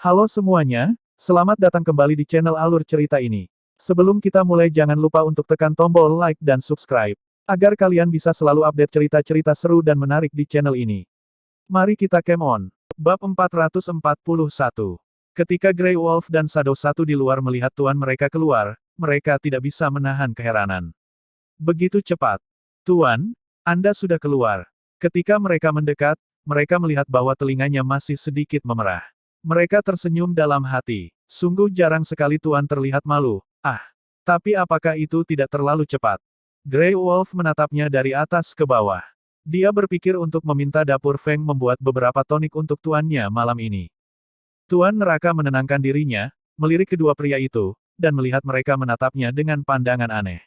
Halo semuanya, selamat datang kembali di channel Alur Cerita ini. Sebelum kita mulai jangan lupa untuk tekan tombol like dan subscribe, agar kalian bisa selalu update cerita-cerita seru dan menarik di channel ini. Mari kita game on. Bab 441. Ketika Grey Wolf dan Shadow satu di luar melihat tuan mereka keluar, mereka tidak bisa menahan keheranan. Begitu cepat. Tuan, Anda sudah keluar. Ketika mereka mendekat, mereka melihat bahwa telinganya masih sedikit memerah. Mereka tersenyum dalam hati. Sungguh jarang sekali Tuan terlihat malu. Tapi apakah itu tidak terlalu cepat? Grey Wolf menatapnya dari atas ke bawah. Dia berpikir untuk meminta dapur Feng membuat beberapa tonik untuk tuannya malam ini. Tuan Neraka menenangkan dirinya, melirik kedua pria itu, dan melihat mereka menatapnya dengan pandangan aneh.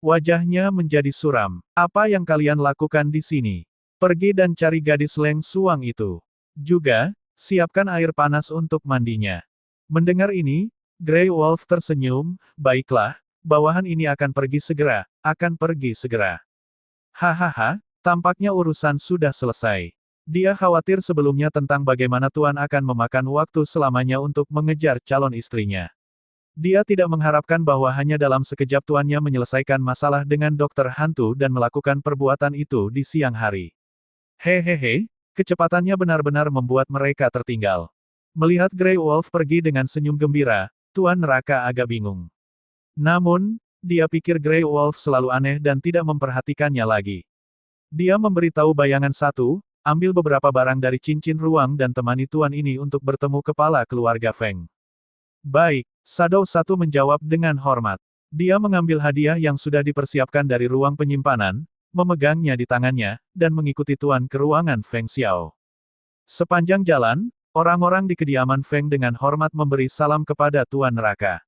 Wajahnya menjadi suram. Apa yang kalian lakukan di sini? Pergi dan cari gadis Leng Suang itu. Juga, siapkan air panas untuk mandinya. Mendengar ini, Grey Wolf tersenyum, baiklah, bawahan ini akan pergi segera. Hahaha, tampaknya urusan sudah selesai. Dia khawatir sebelumnya tentang bagaimana Tuan akan memakan waktu selamanya untuk mengejar calon istrinya. Dia tidak mengharapkan bahwa hanya dalam sekejap tuannya menyelesaikan masalah dengan dokter hantu dan melakukan perbuatan itu di siang hari. Hehehe. Kecepatannya benar-benar membuat mereka tertinggal. Melihat Grey Wolf pergi dengan senyum gembira, Tuan Neraka agak bingung. Namun, dia pikir Grey Wolf selalu aneh dan tidak memperhatikannya lagi. Dia memberitahu bayangan satu, ambil beberapa barang dari cincin ruang dan temani Tuan ini untuk bertemu kepala keluarga Feng. Baik, Shadow satu menjawab dengan hormat. Dia mengambil hadiah yang sudah dipersiapkan dari ruang penyimpanan, memegangnya di tangannya, dan mengikuti Tuan ke ruangan Feng Xiao. Sepanjang jalan, orang-orang di kediaman Feng dengan hormat memberi salam kepada Tuan Neraka.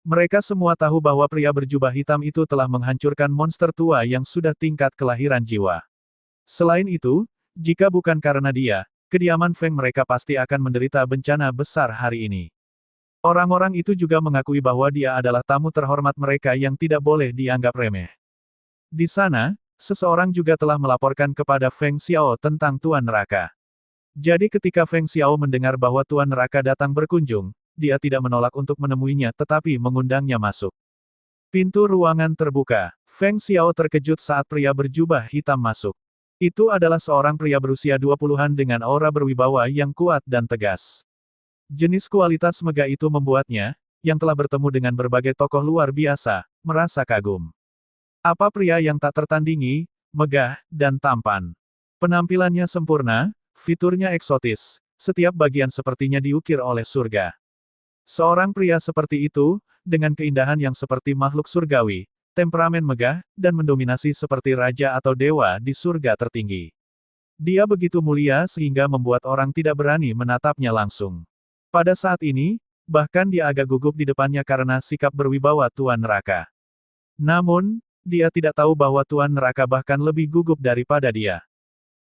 Mereka semua tahu bahwa pria berjubah hitam itu telah menghancurkan monster tua yang sudah tingkat kelahiran jiwa. Selain itu, jika bukan karena dia, kediaman Feng mereka pasti akan menderita bencana besar hari ini. Orang-orang itu juga mengakui bahwa dia adalah tamu terhormat mereka yang tidak boleh dianggap remeh. Di sana, seseorang juga telah melaporkan kepada Feng Xiao tentang Tuan Neraka. Jadi ketika Feng Xiao mendengar bahwa Tuan Neraka datang berkunjung, dia tidak menolak untuk menemuinya tetapi mengundangnya masuk. Pintu ruangan terbuka. Feng Xiao terkejut saat pria berjubah hitam masuk. Itu adalah seorang pria berusia 20-an dengan aura berwibawa yang kuat dan tegas. Jenis kualitas megah itu membuatnya, yang telah bertemu dengan berbagai tokoh luar biasa, merasa kagum. Apa pria yang tak tertandingi, megah, dan tampan. Penampilannya sempurna, fiturnya eksotis, setiap bagian sepertinya diukir oleh surga. Seorang pria seperti itu, dengan keindahan yang seperti makhluk surgawi, temperamen megah, dan mendominasi seperti raja atau dewa di surga tertinggi. Dia begitu mulia sehingga membuat orang tidak berani menatapnya langsung. Pada saat ini, bahkan dia agak gugup di depannya karena sikap berwibawa Tuan Neraka. Namun, dia tidak tahu bahwa Tuan Neraka bahkan lebih gugup daripada dia.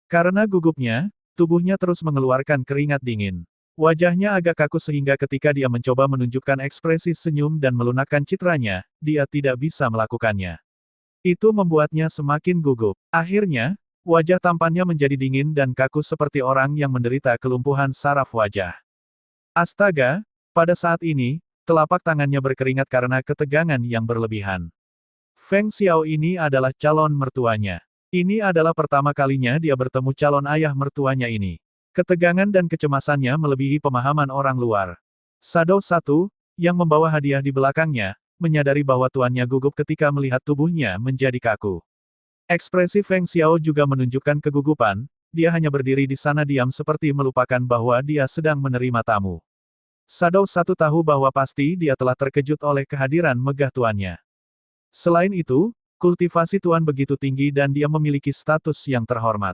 Karena gugupnya, tubuhnya terus mengeluarkan keringat dingin. Wajahnya agak kaku sehingga ketika dia mencoba menunjukkan ekspresi senyum dan melunakkan citranya, dia tidak bisa melakukannya. Itu membuatnya semakin gugup. Akhirnya, wajah tampannya menjadi dingin dan kaku seperti orang yang menderita kelumpuhan saraf wajah. Astaga, pada saat ini, telapak tangannya berkeringat karena ketegangan yang berlebihan. Feng Xiao ini adalah calon mertuanya. Ini adalah pertama kalinya dia bertemu calon ayah mertuanya ini. Ketegangan dan kecemasannya melebihi pemahaman orang luar. Shadow satu, yang membawa hadiah di belakangnya, menyadari bahwa tuannya gugup ketika melihat tubuhnya menjadi kaku. Ekspresi Feng Xiao juga menunjukkan kegugupan, dia hanya berdiri di sana diam seperti melupakan bahwa dia sedang menerima tamu. Shadow satu tahu bahwa pasti dia telah terkejut oleh kehadiran megah tuannya. Selain itu, kultivasi Tuan begitu tinggi dan dia memiliki status yang terhormat.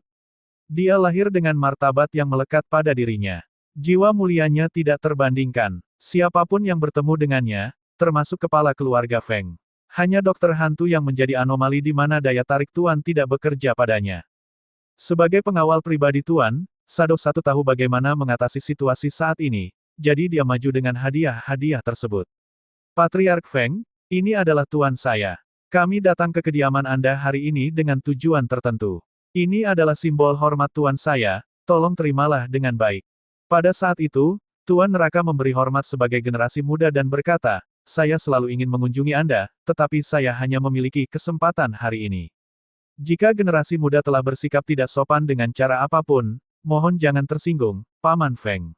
Dia lahir dengan martabat yang melekat pada dirinya. Jiwa mulianya tidak terbandingkan. Siapapun yang bertemu dengannya, termasuk kepala keluarga Feng. Hanya dokter hantu yang menjadi anomali di mana daya tarik Tuan tidak bekerja padanya. Sebagai pengawal pribadi Tuan, Shadow satu tahu bagaimana mengatasi situasi saat ini, jadi dia maju dengan hadiah-hadiah tersebut. Patriark Feng, ini adalah Tuan saya. Kami datang ke kediaman Anda hari ini dengan tujuan tertentu. Ini adalah simbol hormat Tuan saya, tolong terimalah dengan baik. Pada saat itu, Tuan Neraka memberi hormat sebagai generasi muda dan berkata, saya selalu ingin mengunjungi Anda, tetapi saya hanya memiliki kesempatan hari ini. Jika generasi muda telah bersikap tidak sopan dengan cara apapun, mohon jangan tersinggung, Paman Feng.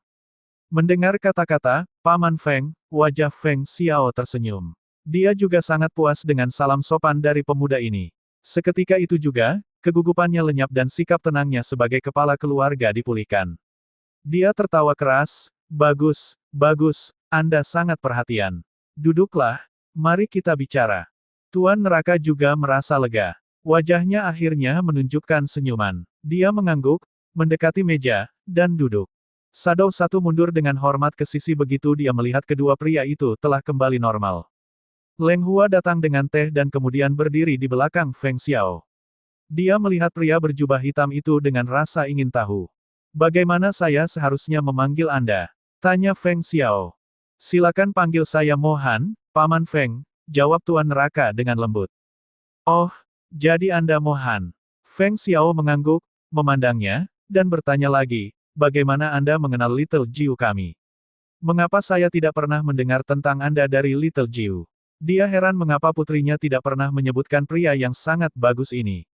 Mendengar kata-kata, Paman Feng, wajah Feng Xiao tersenyum. Dia juga sangat puas dengan salam sopan dari pemuda ini. Seketika itu juga, kegugupannya lenyap dan sikap tenangnya sebagai kepala keluarga dipulihkan. Dia tertawa keras, bagus, bagus, Anda sangat perhatian. Duduklah, mari kita bicara. Tuan Neraka juga merasa lega. Wajahnya akhirnya menunjukkan senyuman. Dia mengangguk, mendekati meja, dan duduk. Shadow satu mundur dengan hormat ke sisi begitu dia melihat kedua pria itu telah kembali normal. Leng Hua datang dengan teh dan kemudian berdiri di belakang Feng Xiao. Dia melihat pria berjubah hitam itu dengan rasa ingin tahu. Bagaimana saya seharusnya memanggil Anda? Tanya Feng Xiao. Silakan panggil saya Mohan, Paman Feng, jawab Tuan Neraka dengan lembut. Oh, jadi Anda Mohan. Feng Xiao mengangguk, memandangnya, dan bertanya lagi, bagaimana Anda mengenal Little Jiu kami? Mengapa saya tidak pernah mendengar tentang Anda dari Little Jiu? Dia heran mengapa putrinya tidak pernah menyebutkan pria yang sangat bagus ini.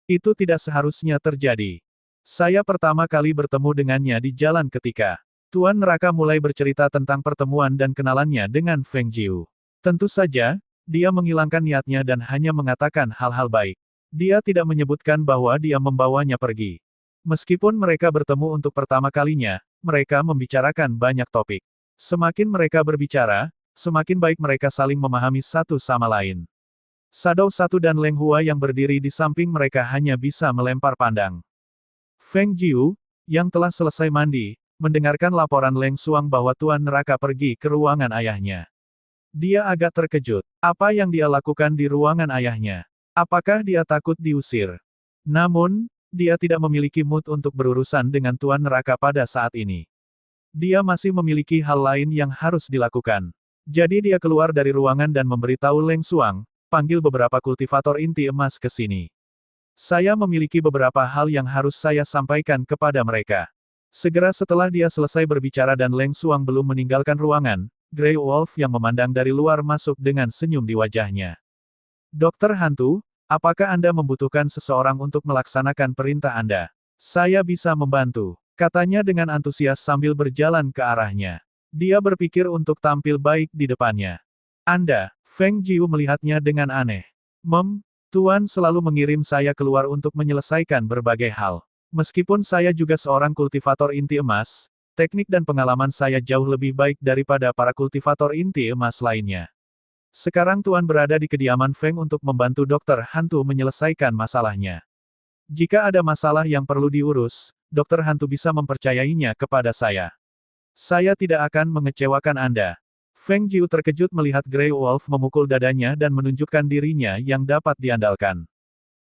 Itu tidak seharusnya terjadi. Saya pertama kali bertemu dengannya di jalan ketika Tuan Neraka mulai bercerita tentang pertemuan dan kenalannya dengan Feng Jiu. Tentu saja, dia menghilangkan niatnya dan hanya mengatakan hal-hal baik. Dia tidak menyebutkan bahwa dia membawanya pergi. Meskipun mereka bertemu untuk pertama kalinya, mereka membicarakan banyak topik. Semakin mereka berbicara, semakin baik mereka saling memahami satu sama lain. Shadow satu dan Leng Hua yang berdiri di samping mereka hanya bisa melempar pandang. Feng Jiu, yang telah selesai mandi, mendengarkan laporan Leng Xuang bahwa Tuan Neraka pergi ke ruangan ayahnya. Dia agak terkejut. Apa yang dia lakukan di ruangan ayahnya? Apakah dia takut diusir? Namun, dia tidak memiliki mood untuk berurusan dengan Tuan Neraka pada saat ini. Dia masih memiliki hal lain yang harus dilakukan. Jadi dia keluar dari ruangan dan memberitahu Leng Xuang, panggil beberapa kultivator inti emas ke sini. Saya memiliki beberapa hal yang harus saya sampaikan kepada mereka. Segera setelah dia selesai berbicara dan Leng Xuang belum meninggalkan ruangan, Grey Wolf yang memandang dari luar masuk dengan senyum di wajahnya. Dokter Hantu, apakah Anda membutuhkan seseorang untuk melaksanakan perintah Anda? Saya bisa membantu, katanya dengan antusias sambil berjalan ke arahnya. Dia berpikir untuk tampil baik di depannya. Anda, Feng Jiu melihatnya dengan aneh. Tuan selalu mengirim saya keluar untuk menyelesaikan berbagai hal. Meskipun saya juga seorang kultivator inti emas, teknik dan pengalaman saya jauh lebih baik daripada para kultivator inti emas lainnya. Sekarang Tuan berada di kediaman Feng untuk membantu Dokter Hantu menyelesaikan masalahnya. Jika ada masalah yang perlu diurus, Dokter Hantu bisa mempercayainya kepada saya. Saya tidak akan mengecewakan Anda. Feng Jiu terkejut melihat Grey Wolf memukul dadanya dan menunjukkan dirinya yang dapat diandalkan.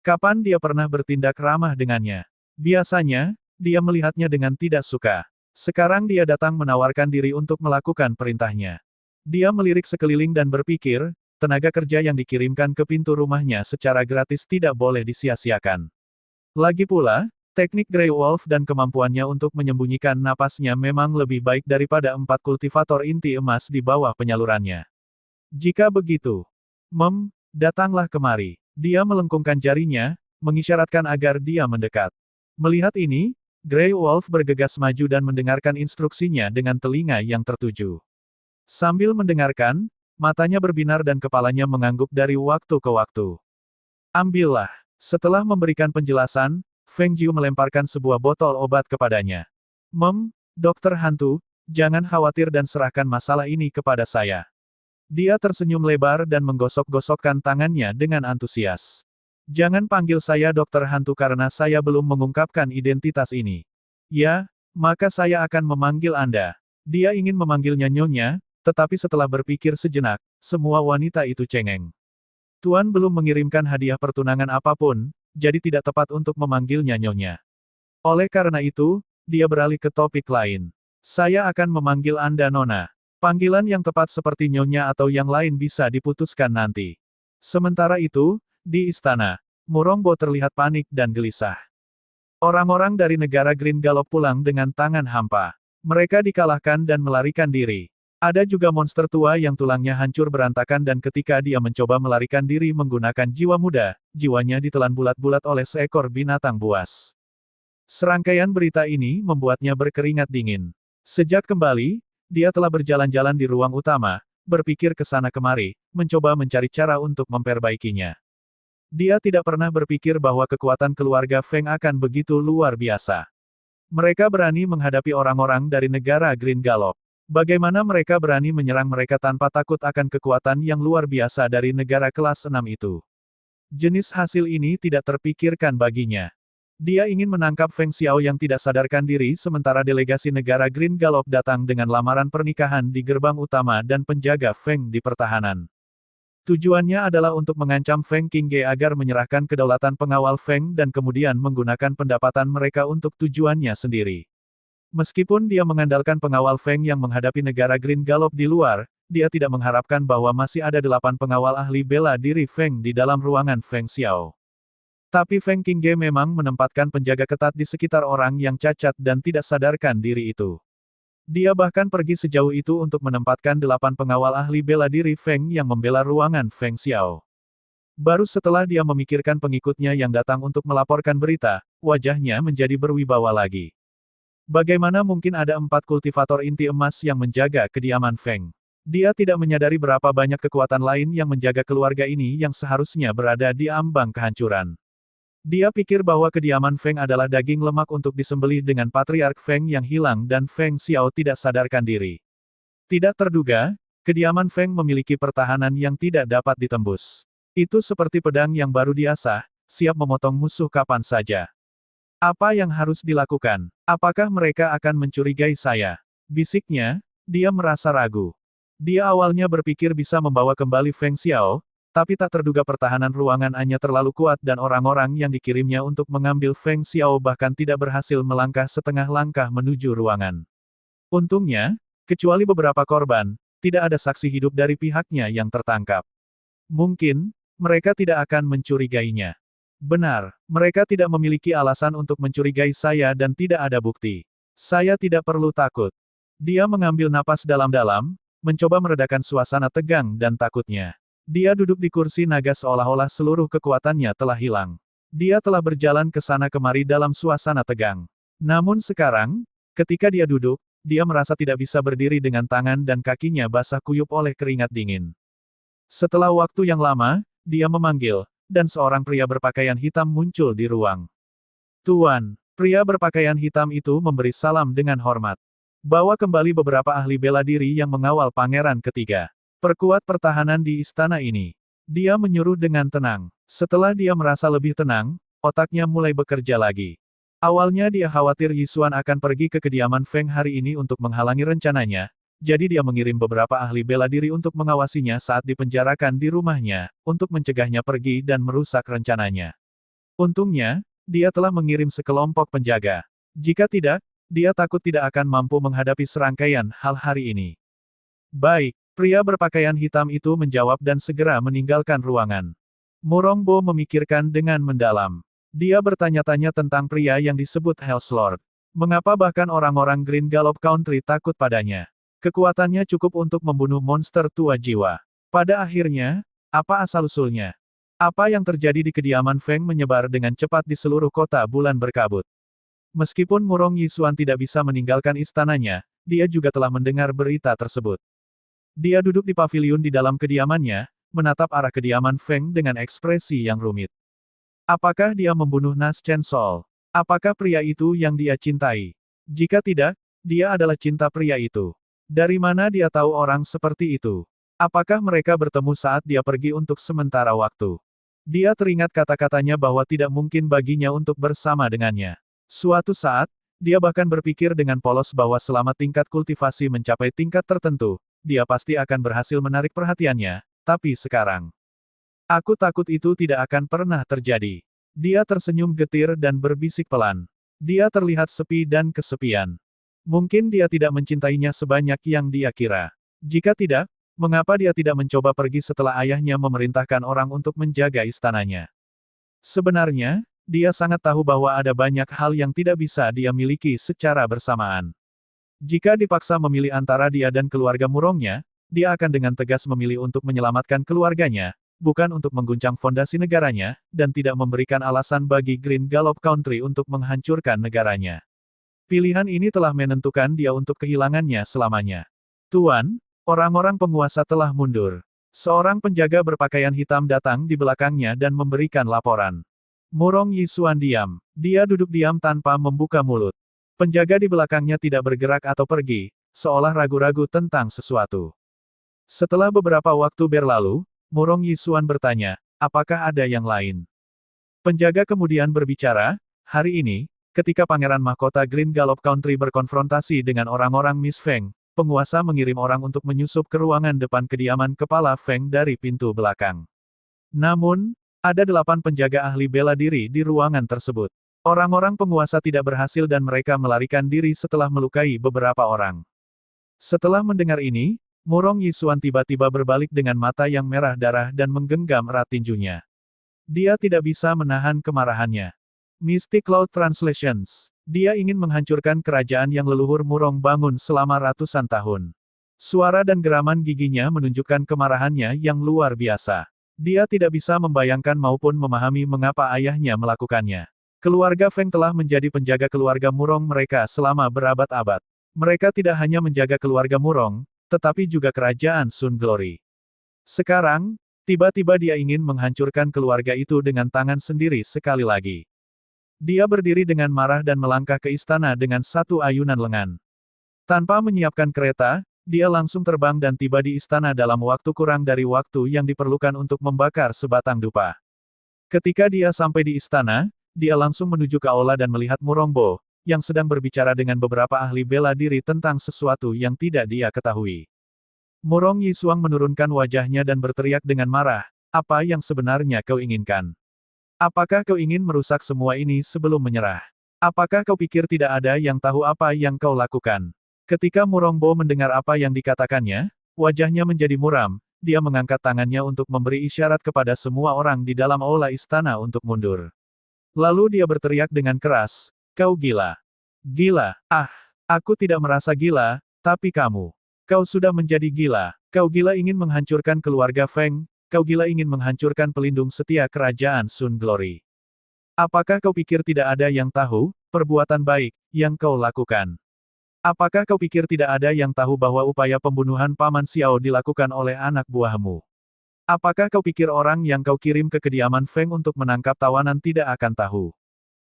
Kapan dia pernah bertindak ramah dengannya? Biasanya, dia melihatnya dengan tidak suka. Sekarang dia datang menawarkan diri untuk melakukan perintahnya. Dia melirik sekeliling dan berpikir, tenaga kerja yang dikirimkan ke pintu rumahnya secara gratis tidak boleh disia-siakan. Lagi pula, teknik Grey Wolf dan kemampuannya untuk menyembunyikan napasnya memang lebih baik daripada 4 kultivator inti emas di bawah penyalurannya. Jika begitu, datanglah kemari. Dia melengkungkan jarinya, mengisyaratkan agar dia mendekat. Melihat ini, Grey Wolf bergegas maju dan mendengarkan instruksinya dengan telinga yang tertuju. Sambil mendengarkan, matanya berbinar dan kepalanya mengangguk dari waktu ke waktu. Ambillah. Setelah memberikan penjelasan, Feng Jiu melemparkan sebuah botol obat kepadanya. Dokter Hantu, jangan khawatir dan serahkan masalah ini kepada saya. Dia tersenyum lebar dan menggosok-gosokkan tangannya dengan antusias. Jangan panggil saya Dokter Hantu karena saya belum mengungkapkan identitas ini. Ya, maka saya akan memanggil Anda. Dia ingin memanggilnya Nyonya, tetapi setelah berpikir sejenak, semua wanita itu cengeng. Tuan belum mengirimkan hadiah pertunangan apapun, jadi tidak tepat untuk memanggilnya Nyonya. Oleh karena itu, dia beralih ke topik lain. Saya akan memanggil Anda Nona. Panggilan yang tepat seperti Nyonya atau yang lain bisa diputuskan nanti. Sementara itu, di istana, Murongbo terlihat panik dan gelisah. Orang-orang dari negara Green Galop pulang dengan tangan hampa. Mereka dikalahkan dan melarikan diri. Ada juga monster tua yang tulangnya hancur berantakan dan ketika dia mencoba melarikan diri menggunakan jiwa muda, jiwanya ditelan bulat-bulat oleh seekor binatang buas. Serangkaian berita ini membuatnya berkeringat dingin. Sejak kembali, dia telah berjalan-jalan di ruang utama, berpikir ke sana kemari, mencoba mencari cara untuk memperbaikinya. Dia tidak pernah berpikir bahwa kekuatan keluarga Feng akan begitu luar biasa. Mereka berani menghadapi orang-orang dari negara Green Gallop. Bagaimana mereka berani menyerang mereka tanpa takut akan kekuatan yang luar biasa dari negara kelas 6 itu? Jenis hasil ini tidak terpikirkan baginya. Dia ingin menangkap Feng Xiao yang tidak sadarkan diri sementara delegasi negara Green Gallop datang dengan lamaran pernikahan di gerbang utama dan penjaga Feng di pertahanan. Tujuannya adalah untuk mengancam Feng Qingge agar menyerahkan kedaulatan pengawal Feng dan kemudian menggunakan pendapatan mereka untuk tujuannya sendiri. Meskipun dia mengandalkan pengawal Feng yang menghadapi negara Green Gallop di luar, dia tidak mengharapkan bahwa masih ada 8 pengawal ahli bela diri Feng di dalam ruangan Feng Xiao. Tapi Feng Qingge memang menempatkan penjaga ketat di sekitar orang yang cacat dan tidak sadarkan diri itu. Dia bahkan pergi sejauh itu untuk menempatkan 8 pengawal ahli bela diri Feng yang membela ruangan Feng Xiao. Baru setelah dia memikirkan pengikutnya yang datang untuk melaporkan berita, wajahnya menjadi berwibawa lagi. Bagaimana mungkin ada 4 kultivator inti emas yang menjaga kediaman Feng? Dia tidak menyadari berapa banyak kekuatan lain yang menjaga keluarga ini yang seharusnya berada di ambang kehancuran. Dia pikir bahwa kediaman Feng adalah daging lemak untuk disembelih dengan Patriark Feng yang hilang dan Feng Xiao tidak sadarkan diri. Tidak terduga, kediaman Feng memiliki pertahanan yang tidak dapat ditembus. Itu seperti pedang yang baru diasah, siap memotong musuh kapan saja. Apa yang harus dilakukan? Apakah mereka akan mencurigai saya? Bisiknya, dia merasa ragu. Dia awalnya berpikir bisa membawa kembali Feng Xiao, tapi tak terduga pertahanan ruangan hanya terlalu kuat dan orang-orang yang dikirimnya untuk mengambil Feng Xiao bahkan tidak berhasil melangkah setengah langkah menuju ruangan. Untungnya, kecuali beberapa korban, tidak ada saksi hidup dari pihaknya yang tertangkap. Mungkin, mereka tidak akan mencurigainya. Benar, mereka tidak memiliki alasan untuk mencurigai saya dan tidak ada bukti. Saya tidak perlu takut. Dia mengambil napas dalam-dalam, mencoba meredakan suasana tegang dan takutnya. Dia duduk di kursi naga seolah-olah seluruh kekuatannya telah hilang. Dia telah berjalan ke sana kemari dalam suasana tegang. Namun sekarang, ketika dia duduk, dia merasa tidak bisa berdiri dengan tangan dan kakinya basah kuyup oleh keringat dingin. Setelah waktu yang lama, dia memanggil, dan seorang pria berpakaian hitam muncul di ruang. Tuan, pria berpakaian hitam itu memberi salam dengan hormat. Bawa kembali beberapa ahli bela diri yang mengawal pangeran ketiga. Perkuat pertahanan di istana ini. Dia menyuruh dengan tenang. Setelah dia merasa lebih tenang, otaknya mulai bekerja lagi. Awalnya dia khawatir Yisuan akan pergi ke kediaman Feng hari ini untuk menghalangi rencananya, jadi dia mengirim beberapa ahli bela diri untuk mengawasinya saat dipenjarakan di rumahnya, untuk mencegahnya pergi dan merusak rencananya. Untungnya, dia telah mengirim sekelompok penjaga. Jika tidak, dia takut tidak akan mampu menghadapi serangkaian hal hari ini. Baik. Pria berpakaian hitam itu menjawab dan segera meninggalkan ruangan. Murongbo memikirkan dengan mendalam. Dia bertanya-tanya tentang pria yang disebut Hell's Lord. Mengapa bahkan orang-orang Green Gallop Country takut padanya? Kekuatannya cukup untuk membunuh monster tua jiwa. Pada akhirnya, apa asal-usulnya? Apa yang terjadi di kediaman Feng menyebar dengan cepat di seluruh kota bulan berkabut. Meskipun Murong Yisuan tidak bisa meninggalkan istananya, dia juga telah mendengar berita tersebut. Dia duduk di paviliun di dalam kediamannya, menatap arah kediaman Feng dengan ekspresi yang rumit. Apakah dia membunuh Nas Chen Sol? Apakah pria itu yang dia cintai? Jika tidak, dia adalah cinta pria itu. Dari mana dia tahu orang seperti itu? Apakah mereka bertemu saat dia pergi untuk sementara waktu? Dia teringat kata-katanya bahwa tidak mungkin baginya untuk bersama dengannya. Suatu saat, dia bahkan berpikir dengan polos bahwa selama tingkat kultivasi mencapai tingkat tertentu, dia pasti akan berhasil menarik perhatiannya, tapi sekarang. Aku takut itu tidak akan pernah terjadi. Dia tersenyum getir dan berbisik pelan. Dia terlihat sepi dan kesepian. Mungkin dia tidak mencintainya sebanyak yang dia kira. Jika tidak, mengapa dia tidak mencoba pergi setelah ayahnya memerintahkan orang untuk menjaga istananya? Sebenarnya, dia sangat tahu bahwa ada banyak hal yang tidak bisa dia miliki secara bersamaan. Jika dipaksa memilih antara dia dan keluarga Murongnya, dia akan dengan tegas memilih untuk menyelamatkan keluarganya, bukan untuk mengguncang fondasi negaranya, dan tidak memberikan alasan bagi Green Gallop Country untuk menghancurkan negaranya. Pilihan ini telah menentukan dia untuk kehilangannya selamanya. Tuan, orang-orang penguasa telah mundur. Seorang penjaga berpakaian hitam datang di belakangnya dan memberikan laporan. Murong Yisuan diam. Dia duduk diam tanpa membuka mulut. Penjaga di belakangnya tidak bergerak atau pergi, seolah ragu-ragu tentang sesuatu. Setelah beberapa waktu berlalu, Murong Yisuan bertanya, apakah ada yang lain? Penjaga kemudian berbicara, hari ini, ketika Pangeran Mahkota Green Gallop Country berkonfrontasi dengan orang-orang Miss Feng, penguasa mengirim orang untuk menyusup ke ruangan depan kediaman Kepala Feng dari pintu belakang. Namun, ada 8 penjaga ahli bela diri di ruangan tersebut. Orang-orang penguasa tidak berhasil dan mereka melarikan diri setelah melukai beberapa orang. Setelah mendengar ini, Murong Yisuan tiba-tiba berbalik dengan mata yang merah darah dan menggenggam erat tinjunya. Dia tidak bisa menahan kemarahannya. Mystic Cloud Translations. Dia ingin menghancurkan kerajaan yang leluhur Murong bangun selama ratusan tahun. Suara dan geraman giginya menunjukkan kemarahannya yang luar biasa. Dia tidak bisa membayangkan maupun memahami mengapa ayahnya melakukannya. Keluarga Feng telah menjadi penjaga keluarga Murong mereka selama berabad-abad. Mereka tidak hanya menjaga keluarga Murong, tetapi juga kerajaan Sun Glory. Sekarang, tiba-tiba dia ingin menghancurkan keluarga itu dengan tangan sendiri sekali lagi. Dia berdiri dengan marah dan melangkah ke istana dengan satu ayunan lengan. Tanpa menyiapkan kereta, dia langsung terbang dan tiba di istana dalam waktu kurang dari waktu yang diperlukan untuk membakar sebatang dupa. Ketika dia sampai di istana, dia langsung menuju ke aula dan melihat Murong Bo, yang sedang berbicara dengan beberapa ahli bela diri tentang sesuatu yang tidak dia ketahui. Murong Yisuan menurunkan wajahnya dan berteriak dengan marah, apa yang sebenarnya kau inginkan? Apakah kau ingin merusak semua ini sebelum menyerah? Apakah kau pikir tidak ada yang tahu apa yang kau lakukan? Ketika Murong Bo mendengar apa yang dikatakannya, wajahnya menjadi muram, dia mengangkat tangannya untuk memberi isyarat kepada semua orang di dalam aula istana untuk mundur. Lalu dia berteriak dengan keras, kau gila. Gila, aku tidak merasa gila, tapi kamu. Kau sudah menjadi gila. Kau gila ingin menghancurkan keluarga Feng, kau gila ingin menghancurkan pelindung setia kerajaan Sun Glory. Apakah kau pikir tidak ada yang tahu, perbuatan baik, yang kau lakukan? Apakah kau pikir tidak ada yang tahu bahwa upaya pembunuhan Paman Xiao dilakukan oleh anak buahmu? Apakah kau pikir orang yang kau kirim ke kediaman Feng untuk menangkap tawanan tidak akan tahu?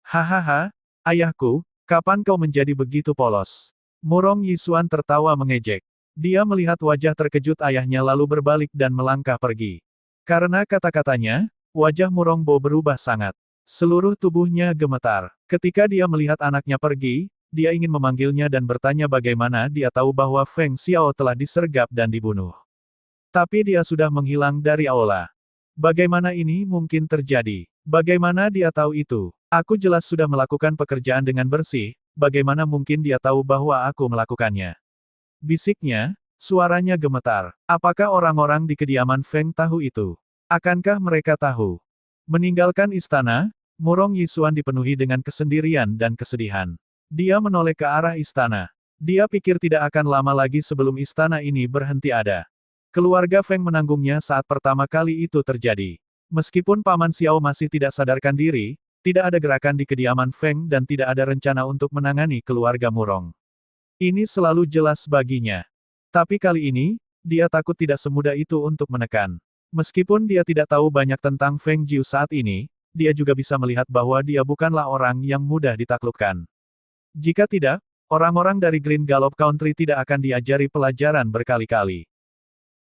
Hahaha, ayahku, kapan kau menjadi begitu polos? Murong Yisuan tertawa mengejek. Dia melihat wajah terkejut ayahnya lalu berbalik dan melangkah pergi. Karena kata-katanya, wajah Murong Bo berubah sangat. Seluruh tubuhnya gemetar. Ketika dia melihat anaknya pergi, dia ingin memanggilnya dan bertanya bagaimana dia tahu bahwa Feng Xiao telah disergap dan dibunuh. Tapi dia sudah menghilang dari aula. Bagaimana ini mungkin terjadi? Bagaimana dia tahu itu? Aku jelas sudah melakukan pekerjaan dengan bersih, bagaimana mungkin dia tahu bahwa aku melakukannya? Bisiknya, suaranya gemetar. Apakah orang-orang di kediaman Feng tahu itu? Akankah mereka tahu? Meninggalkan istana, Murong Yisuan dipenuhi dengan kesendirian dan kesedihan. Dia menoleh ke arah istana. Dia pikir tidak akan lama lagi sebelum istana ini berhenti ada. Keluarga Feng menanggungnya saat pertama kali itu terjadi. Meskipun Paman Xiao masih tidak sadarkan diri, tidak ada gerakan di kediaman Feng dan tidak ada rencana untuk menangani keluarga Murong. Ini selalu jelas baginya. Tapi kali ini, dia takut tidak semudah itu untuk menekan. Meskipun dia tidak tahu banyak tentang Feng Jiu saat ini, dia juga bisa melihat bahwa dia bukanlah orang yang mudah ditaklukkan. Jika tidak, orang-orang dari Green Gallop Country tidak akan diajari pelajaran berkali-kali.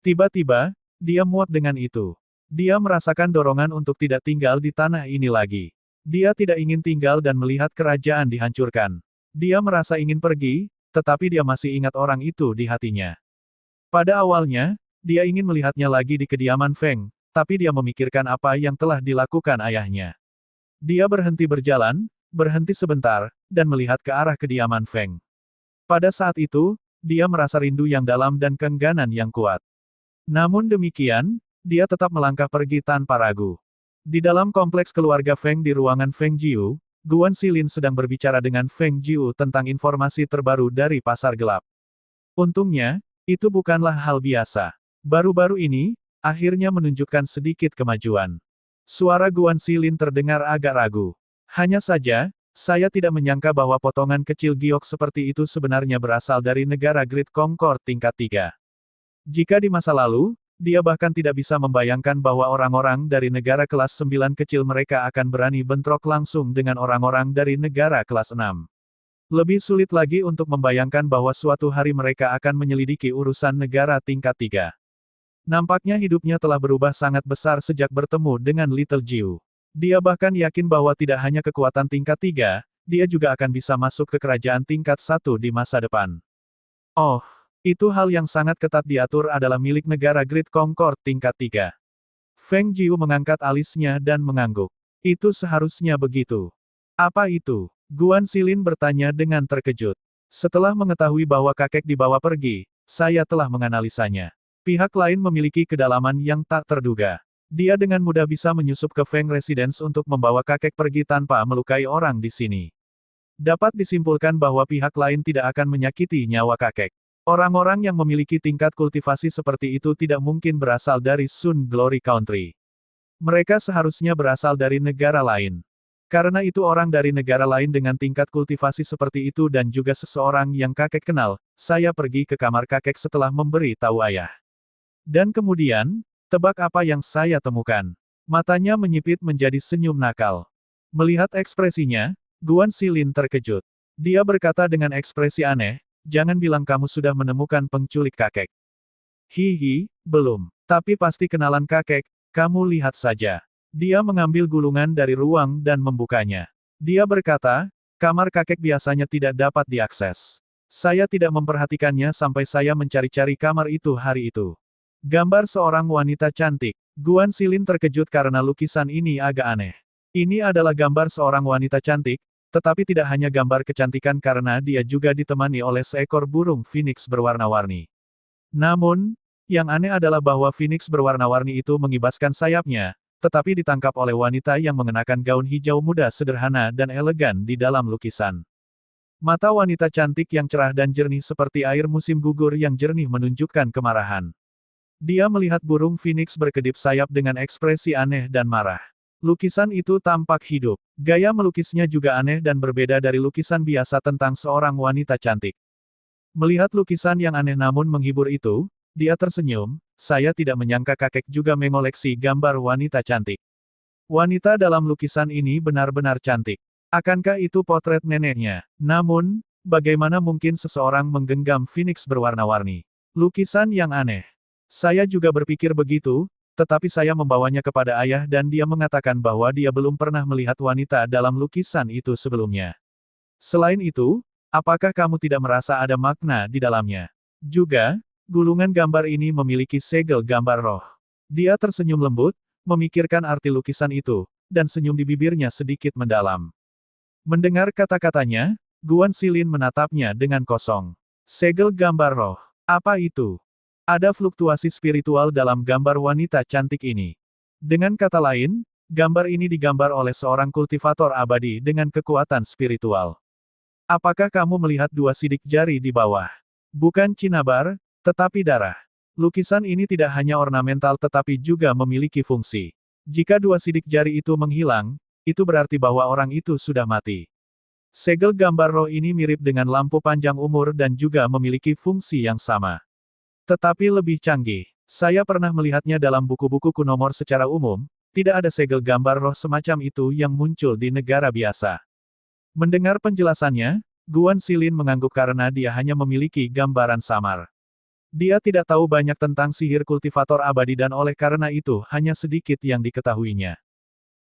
Tiba-tiba, dia muak dengan itu. Dia merasakan dorongan untuk tidak tinggal di tanah ini lagi. Dia tidak ingin tinggal dan melihat kerajaan dihancurkan. Dia merasa ingin pergi, tetapi dia masih ingat orang itu di hatinya. Pada awalnya, dia ingin melihatnya lagi di kediaman Feng, tapi dia memikirkan apa yang telah dilakukan ayahnya. Dia berhenti berjalan, berhenti sebentar, dan melihat ke arah kediaman Feng. Pada saat itu, dia merasa rindu yang dalam dan keengganan yang kuat. Namun demikian, dia tetap melangkah pergi tanpa ragu. Di dalam kompleks keluarga Feng di ruangan Feng Jiu, Guan Xilin sedang berbicara dengan Feng Jiu tentang informasi terbaru dari pasar gelap. Untungnya, itu bukanlah hal biasa. Baru-baru ini, akhirnya menunjukkan sedikit kemajuan. Suara Guan Xilin terdengar agak ragu. Hanya saja, saya tidak menyangka bahwa potongan kecil giok seperti itu sebenarnya berasal dari negara Great Concord tingkat 3. Jika di masa lalu, dia bahkan tidak bisa membayangkan bahwa orang-orang dari negara kelas 9 kecil mereka akan berani bentrok langsung dengan orang-orang dari negara kelas 6. Lebih sulit lagi untuk membayangkan bahwa suatu hari mereka akan menyelidiki urusan negara tingkat 3. Nampaknya hidupnya telah berubah sangat besar sejak bertemu dengan Little Jiu. Dia bahkan yakin bahwa tidak hanya kekuatan tingkat 3, dia juga akan bisa masuk ke kerajaan tingkat 1 di masa depan. Oh, itu hal yang sangat ketat diatur adalah milik negara Great Concord tingkat 3. Feng Jiu mengangkat alisnya dan mengangguk. Itu seharusnya begitu. Apa itu? Guan Xilin bertanya dengan terkejut. Setelah mengetahui bahwa kakek dibawa pergi, saya telah menganalisanya. Pihak lain memiliki kedalaman yang tak terduga. Dia dengan mudah bisa menyusup ke Feng Residence untuk membawa kakek pergi tanpa melukai orang di sini. Dapat disimpulkan bahwa pihak lain tidak akan menyakiti nyawa kakek. Orang-orang yang memiliki tingkat kultivasi seperti itu tidak mungkin berasal dari Sun Glory Country. Mereka seharusnya berasal dari negara lain. Karena itu orang dari negara lain dengan tingkat kultivasi seperti itu dan juga seseorang yang kakek kenal, saya pergi ke kamar kakek setelah memberi tahu ayah. Dan kemudian, tebak apa yang saya temukan? Matanya menyipit menjadi senyum nakal. Melihat ekspresinya, Guan Xilin terkejut. Dia berkata dengan ekspresi aneh, jangan bilang kamu sudah menemukan penculik kakek. Hihi, belum. Tapi pasti kenalan kakek, kamu lihat saja. Dia mengambil gulungan dari ruang dan membukanya. Dia berkata, kamar kakek biasanya tidak dapat diakses. Saya tidak memperhatikannya sampai saya mencari-cari kamar itu hari itu. Gambar seorang wanita cantik. Guan Xilin terkejut karena lukisan ini agak aneh. Ini adalah gambar seorang wanita cantik, tetapi tidak hanya gambar kecantikan karena dia juga ditemani oleh seekor burung phoenix berwarna-warni. Namun, yang aneh adalah bahwa phoenix berwarna-warni itu mengibaskan sayapnya, tetapi ditangkap oleh wanita yang mengenakan gaun hijau muda sederhana dan elegan di dalam lukisan. Mata wanita cantik yang cerah dan jernih seperti air musim gugur yang jernih menunjukkan kemarahan. Dia melihat burung phoenix berkedip sayap dengan ekspresi aneh dan marah. Lukisan itu tampak hidup. Gaya melukisnya juga aneh dan berbeda dari lukisan biasa tentang seorang wanita cantik. Melihat lukisan yang aneh namun menghibur itu, dia tersenyum, saya tidak menyangka kakek juga mengoleksi gambar wanita cantik. Wanita dalam lukisan ini benar-benar cantik. Akankah itu potret neneknya? Namun, bagaimana mungkin seseorang menggenggam phoenix berwarna-warni? Lukisan yang aneh. Saya juga berpikir begitu, tetapi saya membawanya kepada ayah dan dia mengatakan bahwa dia belum pernah melihat wanita dalam lukisan itu sebelumnya. Selain itu, apakah kamu tidak merasa ada makna di dalamnya? Juga, gulungan gambar ini memiliki segel gambar roh. Dia tersenyum lembut, memikirkan arti lukisan itu, dan senyum di bibirnya sedikit mendalam. Mendengar kata-katanya, Guan Xilin menatapnya dengan kosong. Segel gambar roh. Apa itu? Ada fluktuasi spiritual dalam gambar wanita cantik ini. Dengan kata lain, gambar ini digambar oleh seorang kultivator abadi dengan kekuatan spiritual. Apakah kamu melihat dua sidik jari di bawah? Bukan cinabar, tetapi darah. Lukisan ini tidak hanya ornamental tetapi juga memiliki fungsi. Jika dua sidik jari itu menghilang, itu berarti bahwa orang itu sudah mati. Segel gambar roh ini mirip dengan lampu panjang umur dan juga memiliki fungsi yang sama. Tetapi lebih canggih. Saya pernah melihatnya dalam buku-buku kunomor secara umum, tidak ada segel gambar roh semacam itu yang muncul di negara biasa. Mendengar penjelasannya, Guan Xilin mengangguk karena dia hanya memiliki gambaran samar. Dia tidak tahu banyak tentang sihir kultivator abadi dan oleh karena itu hanya sedikit yang diketahuinya.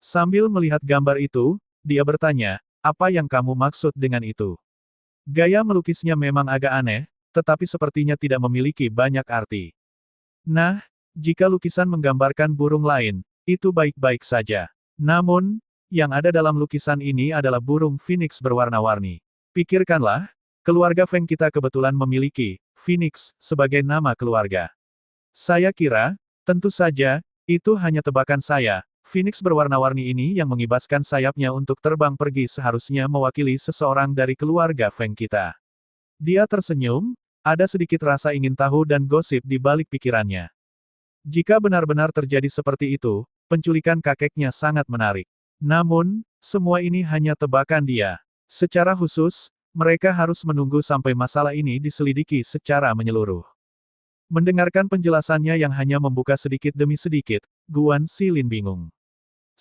Sambil melihat gambar itu, dia bertanya, apa yang kamu maksud dengan itu? Gaya melukisnya memang agak aneh, tetapi sepertinya tidak memiliki banyak arti. Nah, jika lukisan menggambarkan burung lain, itu baik-baik saja. Namun, yang ada dalam lukisan ini adalah burung phoenix berwarna-warni. Pikirkanlah, keluarga Feng kita kebetulan memiliki phoenix sebagai nama keluarga. Saya kira, tentu saja, itu hanya tebakan saya, Phoenix berwarna-warni ini yang mengibaskan sayapnya untuk terbang pergi seharusnya mewakili seseorang dari keluarga Feng kita. Dia tersenyum, ada sedikit rasa ingin tahu dan gosip di balik pikirannya. Jika benar-benar terjadi seperti itu, penculikan kakeknya sangat menarik. Namun, semua ini hanya tebakan dia. Secara khusus, mereka harus menunggu sampai masalah ini diselidiki secara menyeluruh. Mendengarkan penjelasannya yang hanya membuka sedikit demi sedikit, Guan Xilin bingung.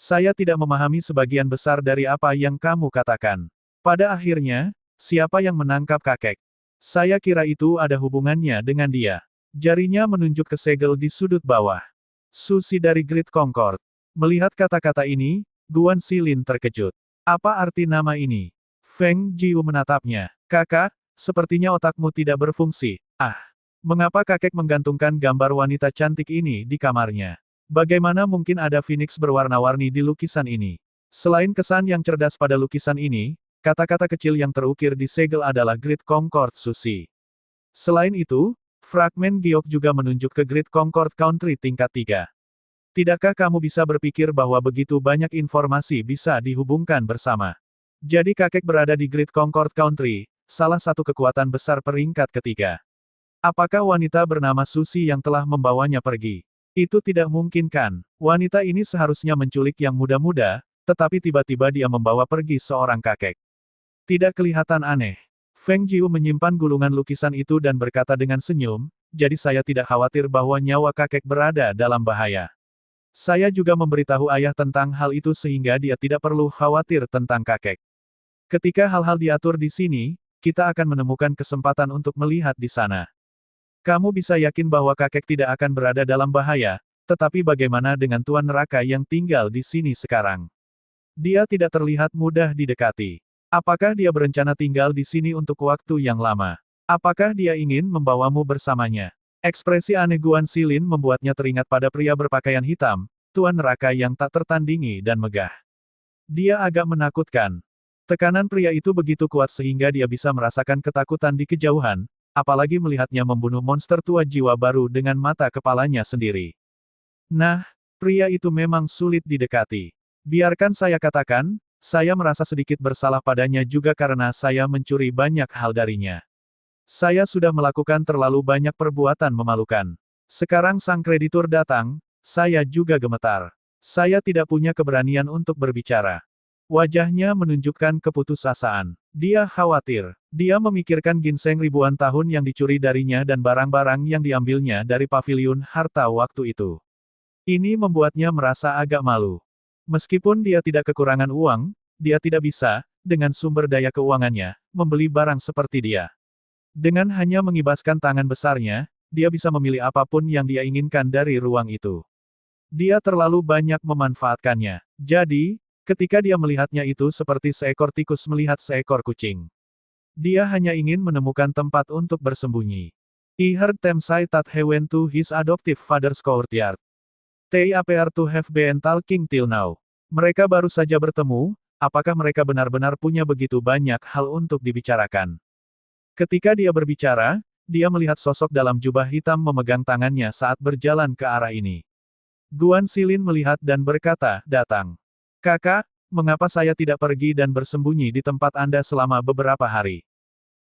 Saya tidak memahami sebagian besar dari apa yang kamu katakan. Pada akhirnya, siapa yang menangkap kakek? Saya kira itu ada hubungannya dengan dia. Jarinya menunjuk ke segel di sudut bawah. Susi dari Great Concord. Melihat kata-kata ini, Guan Xilin terkejut. Apa arti nama ini? Feng Jiu menatapnya. Kakak, sepertinya otakmu tidak berfungsi. Ah, mengapa kakek menggantungkan gambar wanita cantik ini di kamarnya? Bagaimana mungkin ada Phoenix berwarna-warni di lukisan ini? Selain kesan yang cerdas pada lukisan ini, kata-kata kecil yang terukir di segel adalah Great Concord Sushi. Selain itu, fragmen giok juga menunjuk ke Great Concord Country tingkat 3. Tidakkah kamu bisa berpikir bahwa begitu banyak informasi bisa dihubungkan bersama? Jadi kakek berada di Great Concord Country, salah satu kekuatan besar peringkat ketiga. Apakah wanita bernama Susi yang telah membawanya pergi? Itu tidak mungkin kan? Wanita ini seharusnya menculik yang muda-muda, tetapi tiba-tiba dia membawa pergi seorang kakek. Tidak kelihatan aneh. Feng Jiu menyimpan gulungan lukisan itu dan berkata dengan senyum, jadi saya tidak khawatir bahwa nyawa kakek berada dalam bahaya. Saya juga memberitahu ayah tentang hal itu sehingga dia tidak perlu khawatir tentang kakek. Ketika hal-hal diatur di sini, kita akan menemukan kesempatan untuk melihat di sana. Kamu bisa yakin bahwa kakek tidak akan berada dalam bahaya, tetapi bagaimana dengan Tuan Neraka yang tinggal di sini sekarang? Dia tidak terlihat mudah didekati. Apakah dia berencana tinggal di sini untuk waktu yang lama? Apakah dia ingin membawamu bersamanya? Ekspresi aneh Guan Xilin membuatnya teringat pada pria berpakaian hitam, Tuan Neraka yang tak tertandingi dan megah. Dia agak menakutkan. Tekanan pria itu begitu kuat sehingga dia bisa merasakan ketakutan di kejauhan, apalagi melihatnya membunuh monster tua jiwa baru dengan mata kepalanya sendiri. Nah, pria itu memang sulit didekati. Biarkan saya katakan, saya merasa sedikit bersalah padanya juga karena saya mencuri banyak hal darinya. Saya sudah melakukan terlalu banyak perbuatan memalukan. Sekarang sang kreditur datang, saya juga gemetar. Saya tidak punya keberanian untuk berbicara. Wajahnya menunjukkan keputusasaan. Dia khawatir. Dia memikirkan ginseng ribuan tahun yang dicuri darinya dan barang-barang yang diambilnya dari paviliun harta waktu itu. Ini membuatnya merasa agak malu. Meskipun dia tidak kekurangan uang, dia tidak bisa, dengan sumber daya keuangannya, membeli barang seperti dia. Dengan hanya mengibaskan tangan besarnya, dia bisa memilih apapun yang dia inginkan dari ruang itu. Dia terlalu banyak memanfaatkannya. Jadi, ketika dia melihatnya itu seperti seekor tikus melihat seekor kucing. Dia hanya ingin menemukan tempat untuk bersembunyi. I heard them say that he went to his adoptive father's courtyard. They appear to have been talking till now. Mereka baru saja bertemu, apakah mereka benar-benar punya begitu banyak hal untuk dibicarakan? Ketika dia berbicara, dia melihat sosok dalam jubah hitam memegang tangannya saat berjalan ke arah ini. Guan Xilin melihat dan berkata, datang. Kakak, mengapa saya tidak pergi dan bersembunyi di tempat Anda selama beberapa hari?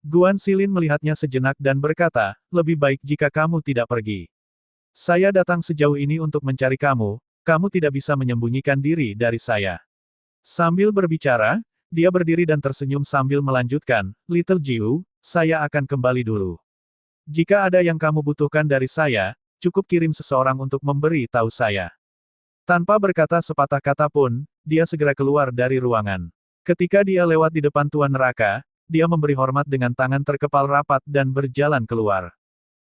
Guan Xilin melihatnya sejenak dan berkata, lebih baik jika kamu tidak pergi. Saya datang sejauh ini untuk mencari kamu, kamu tidak bisa menyembunyikan diri dari saya. Sambil berbicara, dia berdiri dan tersenyum sambil melanjutkan, Little Jiu, saya akan kembali dulu. Jika ada yang kamu butuhkan dari saya, cukup kirim seseorang untuk memberi tahu saya. Tanpa berkata sepatah kata pun, dia segera keluar dari ruangan. Ketika dia lewat di depan Tuan Neraka, dia memberi hormat dengan tangan terkepal rapat dan berjalan keluar.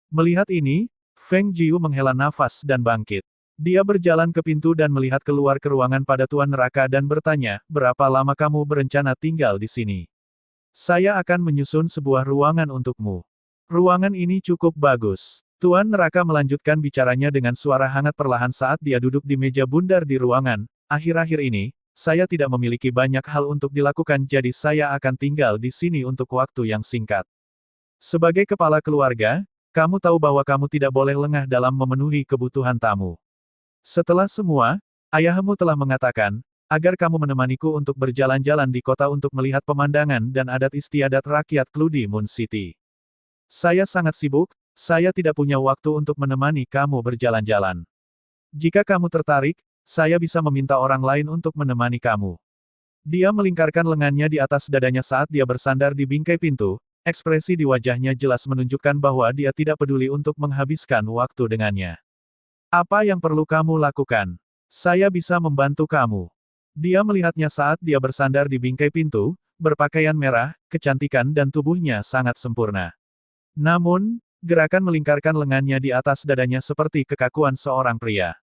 Melihat ini, Feng Jiu menghela nafas dan bangkit. Dia berjalan ke pintu dan melihat keluar ke ruangan pada Tuan Neraka dan bertanya, berapa lama kamu berencana tinggal di sini? Saya akan menyusun sebuah ruangan untukmu. Ruangan ini cukup bagus. Tuan Neraka melanjutkan bicaranya dengan suara hangat perlahan saat dia duduk di meja bundar di ruangan. Akhir-akhir ini, saya tidak memiliki banyak hal untuk dilakukan jadi saya akan tinggal di sini untuk waktu yang singkat. Sebagai kepala keluarga, kamu tahu bahwa kamu tidak boleh lengah dalam memenuhi kebutuhan tamu. Setelah semua, Ayahmu telah mengatakan, agar kamu menemaniku untuk berjalan-jalan di kota untuk melihat pemandangan dan adat istiadat rakyat Kludi Moon City. Saya sangat sibuk, saya tidak punya waktu untuk menemani kamu berjalan-jalan. Jika kamu tertarik, saya bisa meminta orang lain untuk menemani kamu. Dia melingkarkan lengannya di atas dadanya saat dia bersandar di bingkai pintu, ekspresi di wajahnya jelas menunjukkan bahwa dia tidak peduli untuk menghabiskan waktu dengannya. Apa yang perlu kamu lakukan? Saya bisa membantu kamu. Dia melihatnya saat dia bersandar di bingkai pintu, berpakaian merah, kecantikan dan tubuhnya sangat sempurna. Namun, gerakan melingkarkan lengannya di atas dadanya seperti kekakuan seorang pria.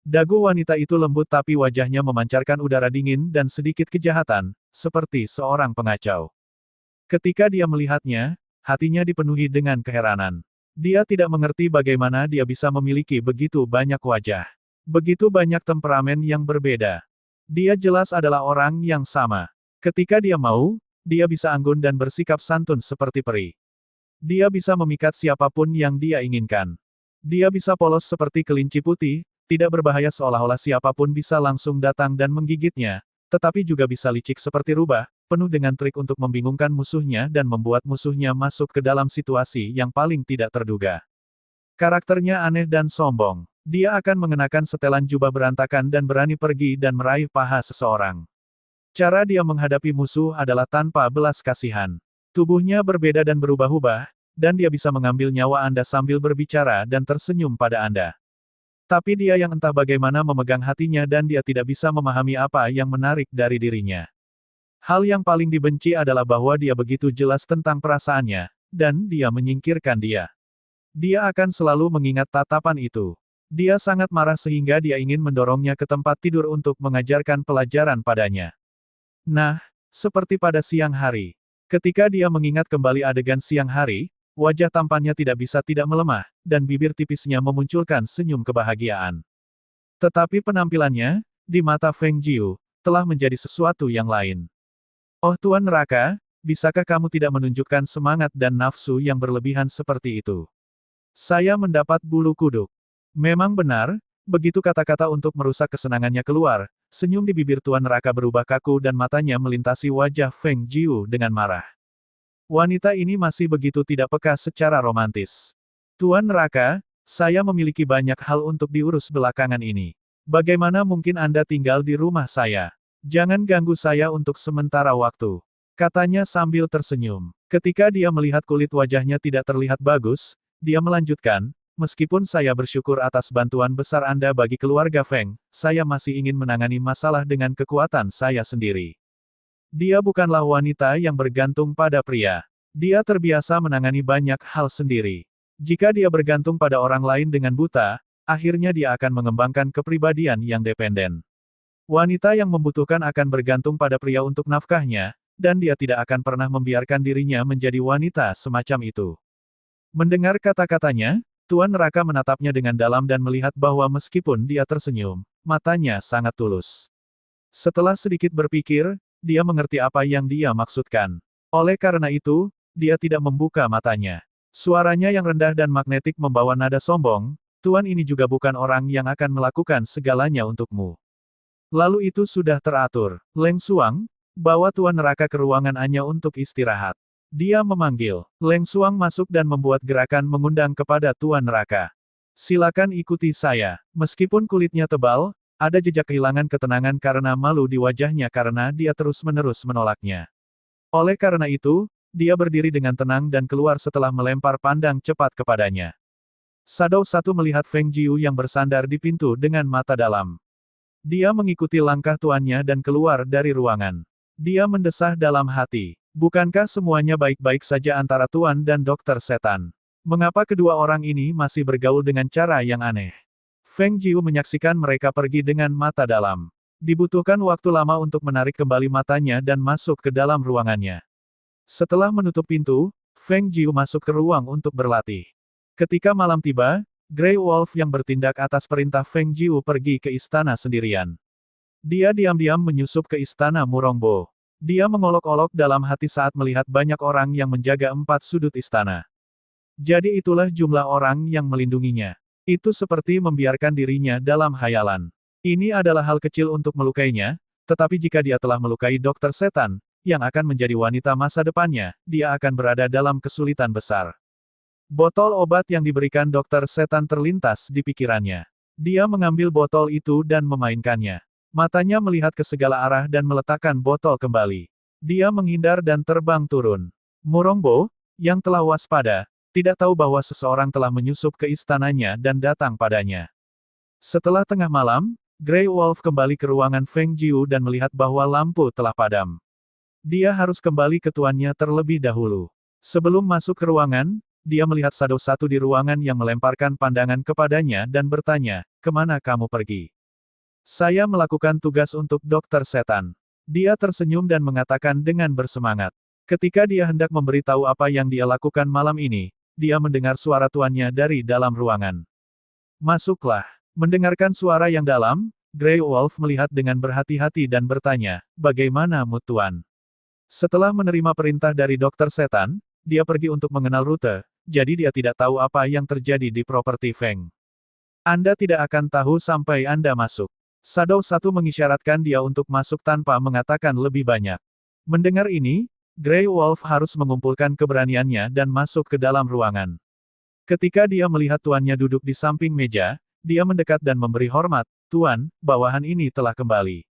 Dagu wanita itu lembut tapi wajahnya memancarkan udara dingin dan sedikit kejahatan, seperti seorang pengacau. Ketika dia melihatnya, hatinya dipenuhi dengan keheranan. Dia tidak mengerti bagaimana dia bisa memiliki begitu banyak wajah. Begitu banyak temperamen yang berbeda. Dia jelas adalah orang yang sama. Ketika dia mau, dia bisa anggun dan bersikap santun seperti peri. Dia bisa memikat siapapun yang dia inginkan. Dia bisa polos seperti kelinci putih, tidak berbahaya seolah-olah siapapun bisa langsung datang dan menggigitnya, tetapi juga bisa licik seperti rubah, penuh dengan trik untuk membingungkan musuhnya dan membuat musuhnya masuk ke dalam situasi yang paling tidak terduga. Karakternya aneh dan sombong. Dia akan mengenakan setelan jubah berantakan dan berani pergi dan meraih paha seseorang. Cara dia menghadapi musuh adalah tanpa belas kasihan. Tubuhnya berbeda dan berubah-ubah, dan dia bisa mengambil nyawa Anda sambil berbicara dan tersenyum pada Anda. Tapi dia yang entah bagaimana memegang hatinya dan dia tidak bisa memahami apa yang menarik dari dirinya. Hal yang paling dibenci adalah bahwa dia begitu jelas tentang perasaannya, dan dia menyingkirkan dia. Dia akan selalu mengingat tatapan itu. Dia sangat marah sehingga dia ingin mendorongnya ke tempat tidur untuk mengajarkan pelajaran padanya. Nah, seperti pada siang hari. Ketika dia mengingat kembali adegan siang hari, wajah tampannya tidak bisa tidak melemah, dan bibir tipisnya memunculkan senyum kebahagiaan. Tetapi penampilannya, di mata Feng Jiu, telah menjadi sesuatu yang lain. Oh Tuan Neraka, bisakah kamu tidak menunjukkan semangat dan nafsu yang berlebihan seperti itu? Saya mendapat bulu kuduk. Memang benar, begitu kata-kata untuk merusak kesenangannya keluar, senyum di bibir Tuan Neraka berubah kaku dan matanya melintasi wajah Feng Jiu dengan marah. Wanita ini masih begitu tidak peka secara romantis. Tuan Neraka, saya memiliki banyak hal untuk diurus belakangan ini. Bagaimana mungkin Anda tinggal di rumah saya? Jangan ganggu saya untuk sementara waktu. Katanya sambil tersenyum. Ketika dia melihat kulit wajahnya tidak terlihat bagus, dia melanjutkan, meskipun saya bersyukur atas bantuan besar Anda bagi keluarga Feng, saya masih ingin menangani masalah dengan kekuatan saya sendiri. Dia bukanlah wanita yang bergantung pada pria. Dia terbiasa menangani banyak hal sendiri. Jika dia bergantung pada orang lain dengan buta, akhirnya dia akan mengembangkan kepribadian yang dependen. Wanita yang membutuhkan akan bergantung pada pria untuk nafkahnya, dan dia tidak akan pernah membiarkan dirinya menjadi wanita semacam itu. Mendengar kata-katanya, Tuan Neraka menatapnya dengan dalam dan melihat bahwa meskipun dia tersenyum, matanya sangat tulus. Setelah sedikit berpikir, dia mengerti apa yang dia maksudkan. Oleh karena itu, dia tidak membuka matanya. Suaranya yang rendah dan magnetik membawa nada sombong, Tuan ini juga bukan orang yang akan melakukan segalanya untukmu. Lalu itu sudah teratur. Leng Xuang, bawa Tuan Neraka ke ruangan Anya untuk istirahat. Dia memanggil. Leng Xuang masuk dan membuat gerakan mengundang kepada Tuan Neraka. Silakan ikuti saya. Meskipun kulitnya tebal, ada jejak kehilangan ketenangan karena malu di wajahnya karena dia terus-menerus menolaknya. Oleh karena itu, dia berdiri dengan tenang dan keluar setelah melempar pandang cepat kepadanya. Shadow satu melihat Feng Jiu yang bersandar di pintu dengan mata dalam. Dia mengikuti langkah tuannya dan keluar dari ruangan. Dia mendesah dalam hati. Bukankah semuanya baik-baik saja antara tuan dan dokter setan? Mengapa kedua orang ini masih bergaul dengan cara yang aneh? Feng Jiu menyaksikan mereka pergi dengan mata dalam. Dibutuhkan waktu lama untuk menarik kembali matanya dan masuk ke dalam ruangannya. Setelah menutup pintu, Feng Jiu masuk ke ruang untuk berlatih. Ketika malam tiba, Grey Wolf yang bertindak atas perintah Feng Jiu pergi ke istana sendirian. Dia diam-diam menyusup ke istana Murongbo. Dia mengolok-olok dalam hati saat melihat banyak orang yang menjaga 4 sudut istana. Jadi itulah jumlah orang yang melindunginya. Itu seperti membiarkan dirinya dalam khayalan. Ini adalah hal kecil untuk melukainya, tetapi jika dia telah melukai Dokter Setan, yang akan menjadi wanita masa depannya, dia akan berada dalam kesulitan besar. Botol obat yang diberikan Dokter Setan terlintas di pikirannya. Dia mengambil botol itu dan memainkannya. Matanya melihat ke segala arah dan meletakkan botol kembali. Dia menghindar dan terbang turun. Murongbo, yang telah waspada, tidak tahu bahwa seseorang telah menyusup ke istananya dan datang padanya. Setelah tengah malam, Grey Wolf kembali ke ruangan Feng Jiu dan melihat bahwa lampu telah padam. Dia harus kembali ke tuannya terlebih dahulu. Sebelum masuk ke ruangan, dia melihat Shadow satu di ruangan yang melemparkan pandangan kepadanya dan bertanya, "Kemana kamu pergi?" "Saya melakukan tugas untuk Dokter Setan." Dia tersenyum dan mengatakan dengan bersemangat. Ketika dia hendak memberitahu apa yang dia lakukan malam ini, dia mendengar suara tuannya dari dalam ruangan. "Masuklah." Mendengarkan suara yang dalam, Grey Wolf melihat dengan berhati-hati dan bertanya, "Bagaimana mood Tuan?" Setelah menerima perintah dari Dokter Setan, dia pergi untuk mengenal rute, jadi dia tidak tahu apa yang terjadi di properti Feng. "Anda tidak akan tahu sampai Anda masuk." Shadow satu mengisyaratkan dia untuk masuk tanpa mengatakan lebih banyak. Mendengar ini, Grey Wolf harus mengumpulkan keberaniannya dan masuk ke dalam ruangan. Ketika dia melihat tuannya duduk di samping meja, dia mendekat dan memberi hormat, "Tuan, bawahan ini telah kembali."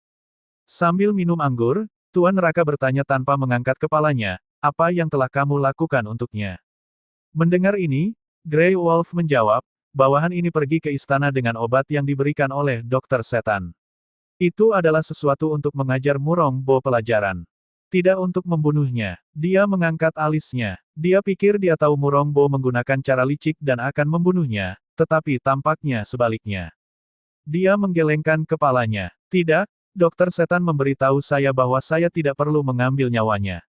Sambil minum anggur, Tuan Neraka bertanya tanpa mengangkat kepalanya, "Apa yang telah kamu lakukan untuknya?" Mendengar ini, Grey Wolf menjawab, "Bawahan ini pergi ke istana dengan obat yang diberikan oleh Dokter Setan. Itu adalah sesuatu untuk mengajar Murong Bo pelajaran. Tidak untuk membunuhnya." Dia mengangkat alisnya. Dia pikir dia tahu Murong Bo menggunakan cara licik dan akan membunuhnya, tetapi tampaknya sebaliknya. Dia menggelengkan kepalanya. "Tidak, Dokter Setan memberitahu saya bahwa saya tidak perlu mengambil nyawanya.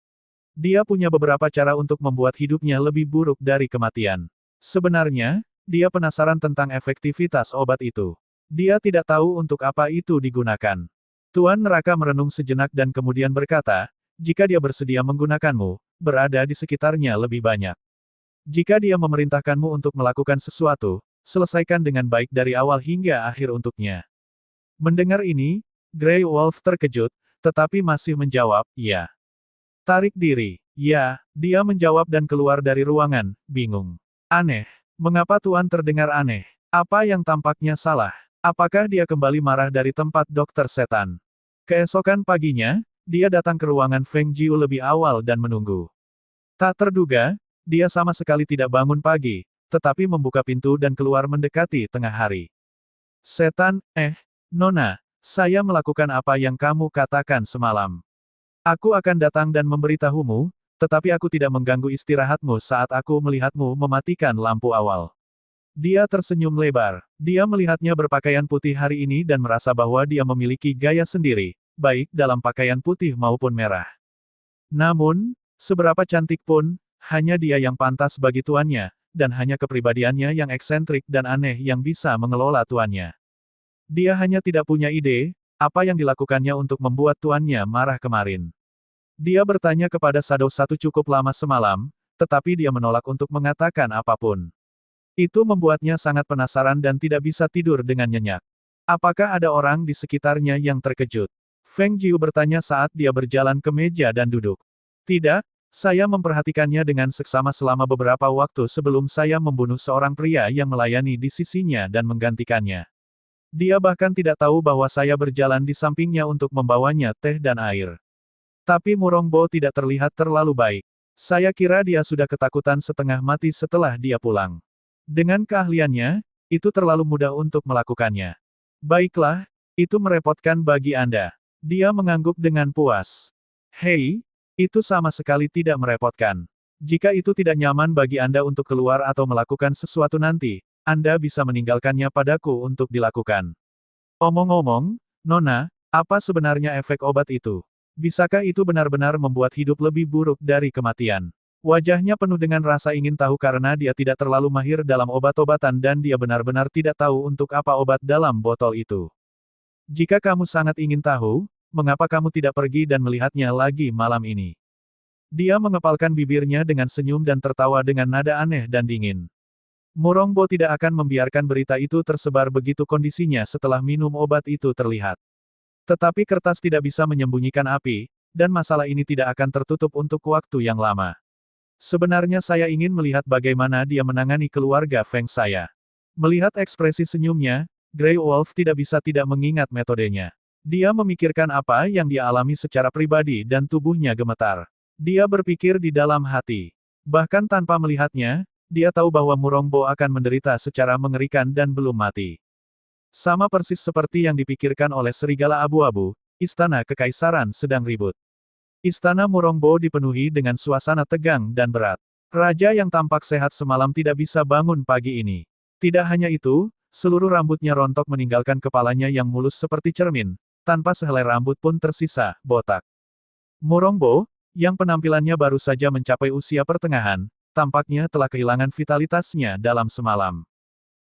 Dia punya beberapa cara untuk membuat hidupnya lebih buruk dari kematian. Sebenarnya, dia penasaran tentang efektivitas obat itu. Dia tidak tahu untuk apa itu digunakan." Tuan Neraka merenung sejenak dan kemudian berkata, "Jika dia bersedia menggunakanmu, berada di sekitarnya lebih banyak. Jika dia memerintahkanmu untuk melakukan sesuatu, selesaikan dengan baik dari awal hingga akhir untuknya." Mendengar ini, Grey Wolf terkejut, tetapi masih menjawab, "Ya." Tarik diri. "Ya," dia menjawab dan keluar dari ruangan, bingung. Aneh. Mengapa Tuan terdengar aneh? Apa yang tampaknya salah? Apakah dia kembali marah dari tempat Dokter Setan? Keesokan paginya, dia datang ke ruangan Feng Jiu lebih awal dan menunggu. Tak terduga, dia sama sekali tidak bangun pagi, tetapi membuka pintu dan keluar mendekati tengah hari. "Setan, Nona, saya melakukan apa yang kamu katakan semalam. Aku akan datang dan memberitahumu, tetapi aku tidak mengganggu istirahatmu saat aku melihatmu mematikan lampu awal." Dia tersenyum lebar. Dia melihatnya berpakaian putih hari ini dan merasa bahwa dia memiliki gaya sendiri, baik dalam pakaian putih maupun merah. Namun, seberapa cantik pun, hanya dia yang pantas bagi tuannya, dan hanya kepribadiannya yang eksentrik dan aneh yang bisa mengelola tuannya. Dia hanya tidak punya ide, apa yang dilakukannya untuk membuat tuannya marah kemarin. Dia bertanya kepada Shadow satu cukup lama semalam, tetapi dia menolak untuk mengatakan apapun. Itu membuatnya sangat penasaran dan tidak bisa tidur dengan nyenyak. Apakah ada orang di sekitarnya yang terkejut? Feng Jiu bertanya saat dia berjalan ke meja dan duduk. "Tidak, saya memperhatikannya dengan seksama selama beberapa waktu sebelum saya membunuh seorang pria yang melayani di sisinya dan menggantikannya. Dia bahkan tidak tahu bahwa saya berjalan di sampingnya untuk membawanya teh dan air. Tapi Murong Bo tidak terlihat terlalu baik. Saya kira dia sudah ketakutan setengah mati setelah dia pulang. Dengan keahliannya, itu terlalu mudah untuk melakukannya. Baiklah, itu merepotkan bagi Anda." Dia mengangguk dengan puas. "Hei, itu sama sekali tidak merepotkan. Jika itu tidak nyaman bagi Anda untuk keluar atau melakukan sesuatu nanti, Anda bisa meninggalkannya padaku untuk dilakukan. Omong-omong, Nona, apa sebenarnya efek obat itu? Bisakah itu benar-benar membuat hidup lebih buruk dari kematian?" Wajahnya penuh dengan rasa ingin tahu karena dia tidak terlalu mahir dalam obat-obatan dan dia benar-benar tidak tahu untuk apa obat dalam botol itu. "Jika kamu sangat ingin tahu, mengapa kamu tidak pergi dan melihatnya lagi malam ini?" Dia mengepalkan bibirnya dengan senyum dan tertawa dengan nada aneh dan dingin. Murongbo tidak akan membiarkan berita itu tersebar begitu kondisinya setelah minum obat itu terlihat. Tetapi kertas tidak bisa menyembunyikan api, dan masalah ini tidak akan tertutup untuk waktu yang lama. Sebenarnya saya ingin melihat bagaimana dia menangani keluarga Feng saya. Melihat ekspresi senyumnya, Grey Wolf tidak bisa tidak mengingat metodenya. Dia memikirkan apa yang dia alami secara pribadi dan tubuhnya gemetar. Dia berpikir di dalam hati. Bahkan tanpa melihatnya, dia tahu bahwa Murongbo akan menderita secara mengerikan dan belum mati. Sama persis seperti yang dipikirkan oleh serigala abu-abu, istana kekaisaran sedang ribut. Istana Murongbo dipenuhi dengan suasana tegang dan berat. Raja yang tampak sehat semalam tidak bisa bangun pagi ini. Tidak hanya itu, seluruh rambutnya rontok meninggalkan kepalanya yang mulus seperti cermin, tanpa sehelai rambut pun tersisa, botak. Murongbo, yang penampilannya baru saja mencapai usia pertengahan, tampaknya telah kehilangan vitalitasnya dalam semalam.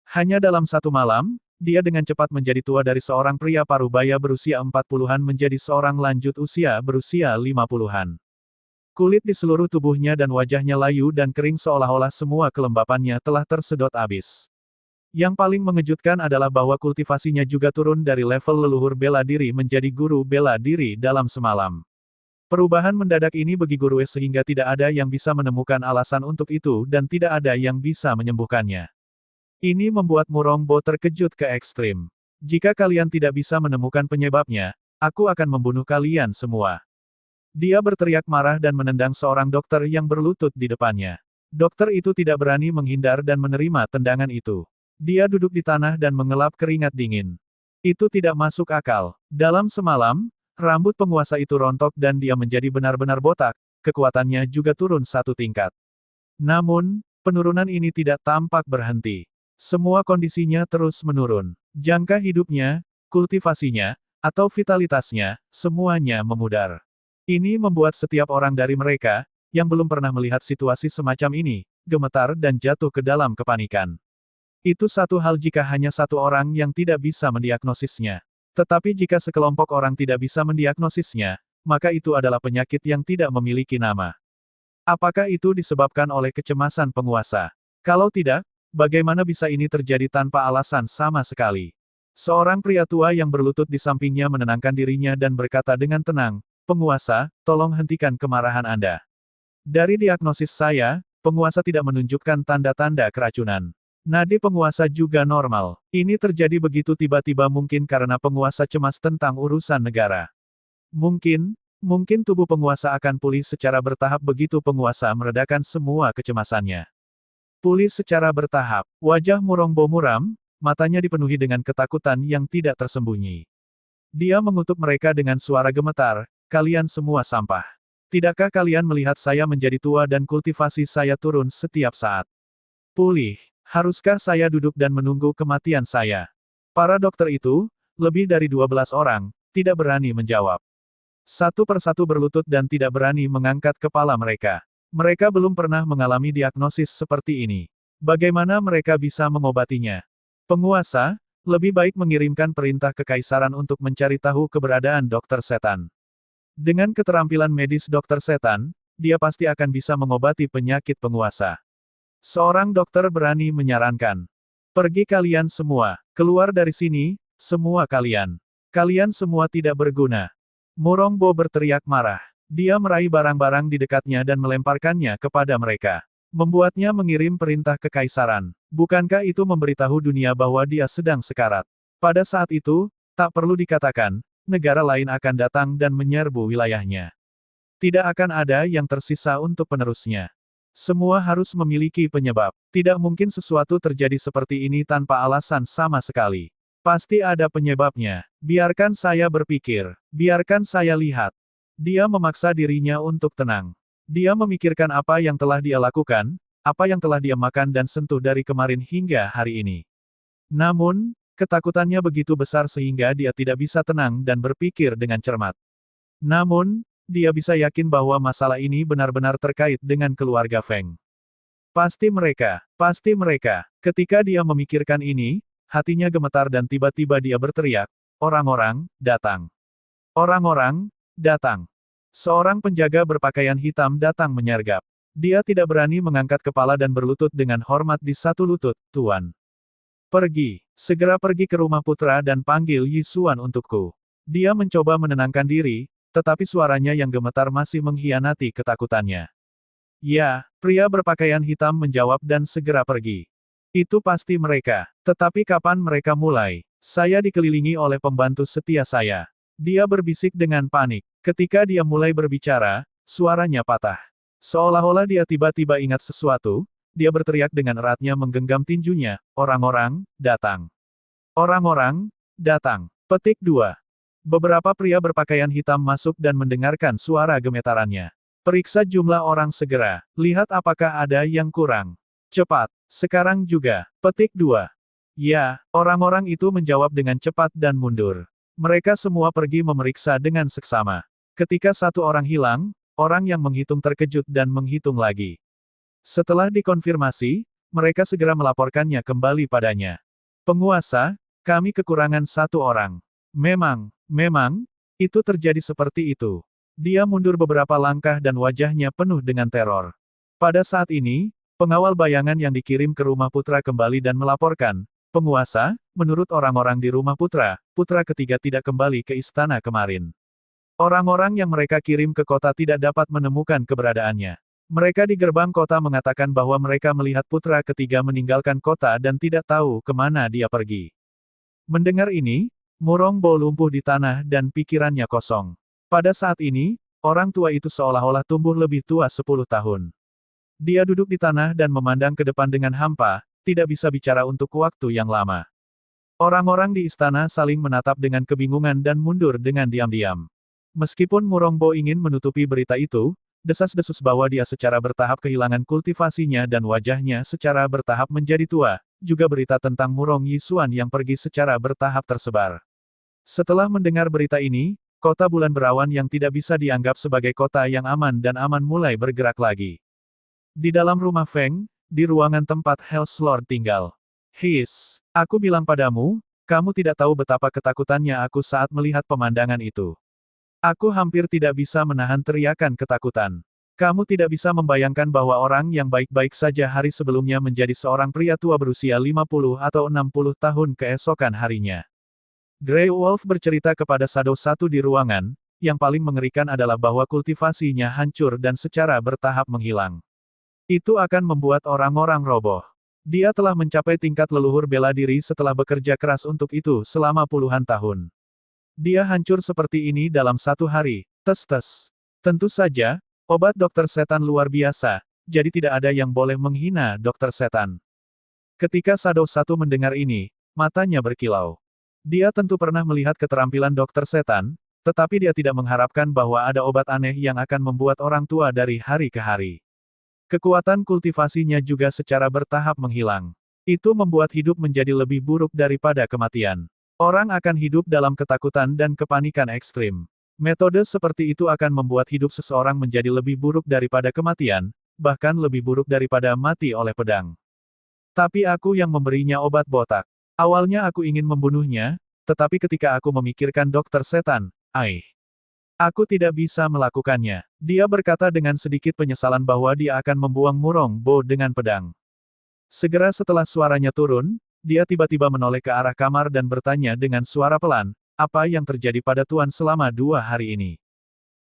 Hanya dalam satu malam, dia dengan cepat menjadi tua dari seorang pria parubaya berusia 40-an menjadi seorang lanjut usia berusia 50-an. Kulit di seluruh tubuhnya dan wajahnya layu dan kering seolah-olah semua kelembapannya telah tersedot habis. Yang paling mengejutkan adalah bahwa kultivasinya juga turun dari level leluhur bela diri menjadi guru bela diri dalam semalam. Perubahan mendadak ini bagi Guru Es sehingga tidak ada yang bisa menemukan alasan untuk itu dan tidak ada yang bisa menyembuhkannya. Ini membuat Murongbo terkejut ke ekstrim. Jika kalian tidak bisa menemukan penyebabnya, aku akan membunuh kalian semua. Dia berteriak marah dan menendang seorang dokter yang berlutut di depannya. Dokter itu tidak berani menghindar dan menerima tendangan itu. Dia duduk di tanah dan mengelap keringat dingin. Itu tidak masuk akal. Dalam semalam, rambut penguasa itu rontok dan dia menjadi benar-benar botak, kekuatannya juga turun satu tingkat. Namun, penurunan ini tidak tampak berhenti. Semua kondisinya terus menurun. Jangka hidupnya, kultivasinya, atau vitalitasnya, semuanya memudar. Ini membuat setiap orang dari mereka, yang belum pernah melihat situasi semacam ini, gemetar dan jatuh ke dalam kepanikan. Itu satu hal jika hanya satu orang yang tidak bisa mendiagnosisnya. Tetapi jika sekelompok orang tidak bisa mendiagnosisnya, maka itu adalah penyakit yang tidak memiliki nama. Apakah itu disebabkan oleh kecemasan penguasa? Kalau tidak, bagaimana bisa ini terjadi tanpa alasan sama sekali? Seorang pria tua yang berlutut di sampingnya menenangkan dirinya dan berkata dengan tenang, "Penguasa, tolong hentikan kemarahan Anda. Dari diagnosis saya, penguasa tidak menunjukkan tanda-tanda keracunan. Nadi penguasa juga normal. Ini terjadi begitu tiba-tiba mungkin karena penguasa cemas tentang urusan negara. Mungkin tubuh penguasa akan pulih secara bertahap begitu penguasa meredakan semua kecemasannya." Pulih secara bertahap. Wajah Murongbo muram, matanya dipenuhi dengan ketakutan yang tidak tersembunyi. Dia mengutuk mereka dengan suara gemetar, "Kalian semua sampah. Tidakkah kalian melihat saya menjadi tua dan kultivasi saya turun setiap saat? Pulih. Haruskah saya duduk dan menunggu kematian saya?" Para dokter itu, lebih dari 12 orang, tidak berani menjawab. Satu persatu berlutut dan tidak berani mengangkat kepala mereka. Mereka belum pernah mengalami diagnosis seperti ini. Bagaimana mereka bisa mengobatinya? Penguasa, lebih baik mengirimkan perintah kekaisaran untuk mencari tahu keberadaan dokter setan. Dengan keterampilan medis dokter setan, dia pasti akan bisa mengobati penyakit penguasa. Seorang dokter berani menyarankan. "Pergi kalian semua. Keluar dari sini, semua kalian. Kalian semua tidak berguna." Murongbo berteriak marah. Dia meraih barang-barang di dekatnya dan melemparkannya kepada mereka. Membuatnya mengirim perintah kekaisaran. Bukankah itu memberitahu dunia bahwa dia sedang sekarat? Pada saat itu, tak perlu dikatakan, negara lain akan datang dan menyerbu wilayahnya. Tidak akan ada yang tersisa untuk penerusnya. Semua harus memiliki penyebab. Tidak mungkin sesuatu terjadi seperti ini tanpa alasan sama sekali. Pasti ada penyebabnya. Biarkan saya berpikir. Biarkan saya lihat. Dia memaksa dirinya untuk tenang. Dia memikirkan apa yang telah dia lakukan, apa yang telah dia makan dan sentuh dari kemarin hingga hari ini. Namun, ketakutannya begitu besar sehingga dia tidak bisa tenang dan berpikir dengan cermat. Namun, dia bisa yakin bahwa masalah ini benar-benar terkait dengan keluarga Feng. Pasti mereka. Ketika dia memikirkan ini, hatinya gemetar dan tiba-tiba dia berteriak, "Orang-orang, datang. Orang-orang, datang." Seorang penjaga berpakaian hitam datang menyergap. Dia tidak berani mengangkat kepala dan berlutut dengan hormat di satu lutut, Tuan. Pergi, segera pergi ke rumah putra dan panggil Yi Xuan untukku. Dia mencoba menenangkan diri, tetapi suaranya yang gemetar masih mengkhianati ketakutannya. Ya, pria berpakaian hitam menjawab dan segera pergi. Itu pasti mereka. Tetapi kapan mereka mulai? Saya dikelilingi oleh pembantu setia saya. Dia berbisik dengan panik. Ketika dia mulai berbicara, suaranya patah. Seolah-olah dia tiba-tiba ingat sesuatu, dia berteriak dengan eratnya menggenggam tinjunya, "Orang-orang, datang! Orang-orang, datang!" Petik 2. Beberapa pria berpakaian hitam masuk dan mendengarkan suara gemetarannya. Periksa jumlah orang segera, lihat apakah ada yang kurang. Cepat, sekarang juga. Petik 2. Ya, orang-orang itu menjawab dengan cepat dan mundur. Mereka semua pergi memeriksa dengan seksama. Ketika satu orang hilang, orang yang menghitung terkejut dan menghitung lagi. Setelah dikonfirmasi, mereka segera melaporkannya kembali padanya. Penguasa, kami kekurangan satu orang. Memang, itu terjadi seperti itu. Dia mundur beberapa langkah dan wajahnya penuh dengan teror. Pada saat ini, pengawal bayangan yang dikirim ke rumah putra kembali dan melaporkan, "Penguasa, menurut orang-orang di rumah putra, putra ketiga tidak kembali ke istana kemarin. Orang-orang yang mereka kirim ke kota tidak dapat menemukan keberadaannya. Mereka di gerbang kota mengatakan bahwa mereka melihat putra ketiga meninggalkan kota dan tidak tahu kemana dia pergi." Mendengar ini, Murong Bo lumpuh di tanah dan pikirannya kosong. Pada saat ini, orang tua itu seolah-olah tumbuh lebih tua 10 tahun. Dia duduk di tanah dan memandang ke depan dengan hampa, tidak bisa bicara untuk waktu yang lama. Orang-orang di istana saling menatap dengan kebingungan dan mundur dengan diam-diam. Meskipun Murongbo ingin menutupi berita itu, desas-desus bahwa dia secara bertahap kehilangan kultivasinya dan wajahnya secara bertahap menjadi tua, juga berita tentang Murong Yi Xuan yang pergi secara bertahap tersebar. Setelah mendengar berita ini, kota bulan berawan yang tidak bisa dianggap sebagai kota yang aman dan aman mulai bergerak lagi. Di dalam rumah Feng, di ruangan tempat Hell's Lord tinggal. Aku bilang padamu, kamu tidak tahu betapa ketakutannya aku saat melihat pemandangan itu. Aku hampir tidak bisa menahan teriakan ketakutan. Kamu tidak bisa membayangkan bahwa orang yang baik-baik saja hari sebelumnya menjadi seorang pria tua berusia 50 atau 60 tahun keesokan harinya. Grey Wolf bercerita kepada Shadow satu di ruangan, yang paling mengerikan adalah bahwa kultivasinya hancur dan secara bertahap menghilang. Itu akan membuat orang-orang roboh. Dia telah mencapai tingkat leluhur bela diri setelah bekerja keras untuk itu selama puluhan tahun. Dia hancur seperti ini dalam satu hari. Tes. Tentu saja, obat dokter setan luar biasa, jadi tidak ada yang boleh menghina dokter setan. Ketika Shadow satu mendengar ini, matanya berkilau. Dia tentu pernah melihat keterampilan dokter setan, tetapi dia tidak mengharapkan bahwa ada obat aneh yang akan membuat orang tua dari hari ke hari. Kekuatan kultivasinya juga secara bertahap menghilang. Itu membuat hidup menjadi lebih buruk daripada kematian. Orang akan hidup dalam ketakutan dan kepanikan ekstrim. Metode seperti itu akan membuat hidup seseorang menjadi lebih buruk daripada kematian, bahkan lebih buruk daripada mati oleh pedang. Tapi aku yang memberinya obat botak. Awalnya aku ingin membunuhnya, tetapi ketika aku memikirkan dokter setan, aku tidak bisa melakukannya. Dia berkata dengan sedikit penyesalan bahwa dia akan membuang Murong Bo dengan pedang. Segera setelah suaranya turun, dia tiba-tiba menoleh ke arah kamar dan bertanya dengan suara pelan, "Apa yang terjadi pada Tuan selama 2 hari ini?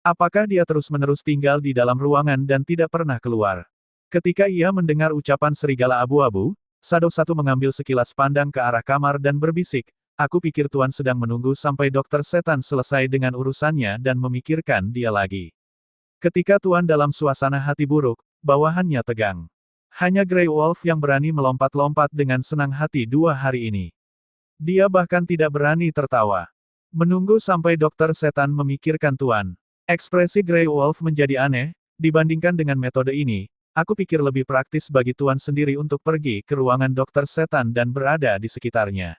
Apakah dia terus-menerus tinggal di dalam ruangan dan tidak pernah keluar?" Ketika ia mendengar ucapan serigala abu-abu, Shadow satu mengambil sekilas pandang ke arah kamar dan berbisik, "Aku pikir Tuan sedang menunggu sampai dokter setan selesai dengan urusannya dan memikirkan dia lagi." Ketika Tuan dalam suasana hati buruk, bawahannya tegang. Hanya Grey Wolf yang berani melompat-lompat dengan senang hati 2 hari ini. Dia bahkan tidak berani tertawa. Menunggu sampai dokter setan memikirkan Tuan. Ekspresi Grey Wolf menjadi aneh, dibandingkan dengan metode ini, aku pikir lebih praktis bagi Tuan sendiri untuk pergi ke ruangan dokter setan dan berada di sekitarnya.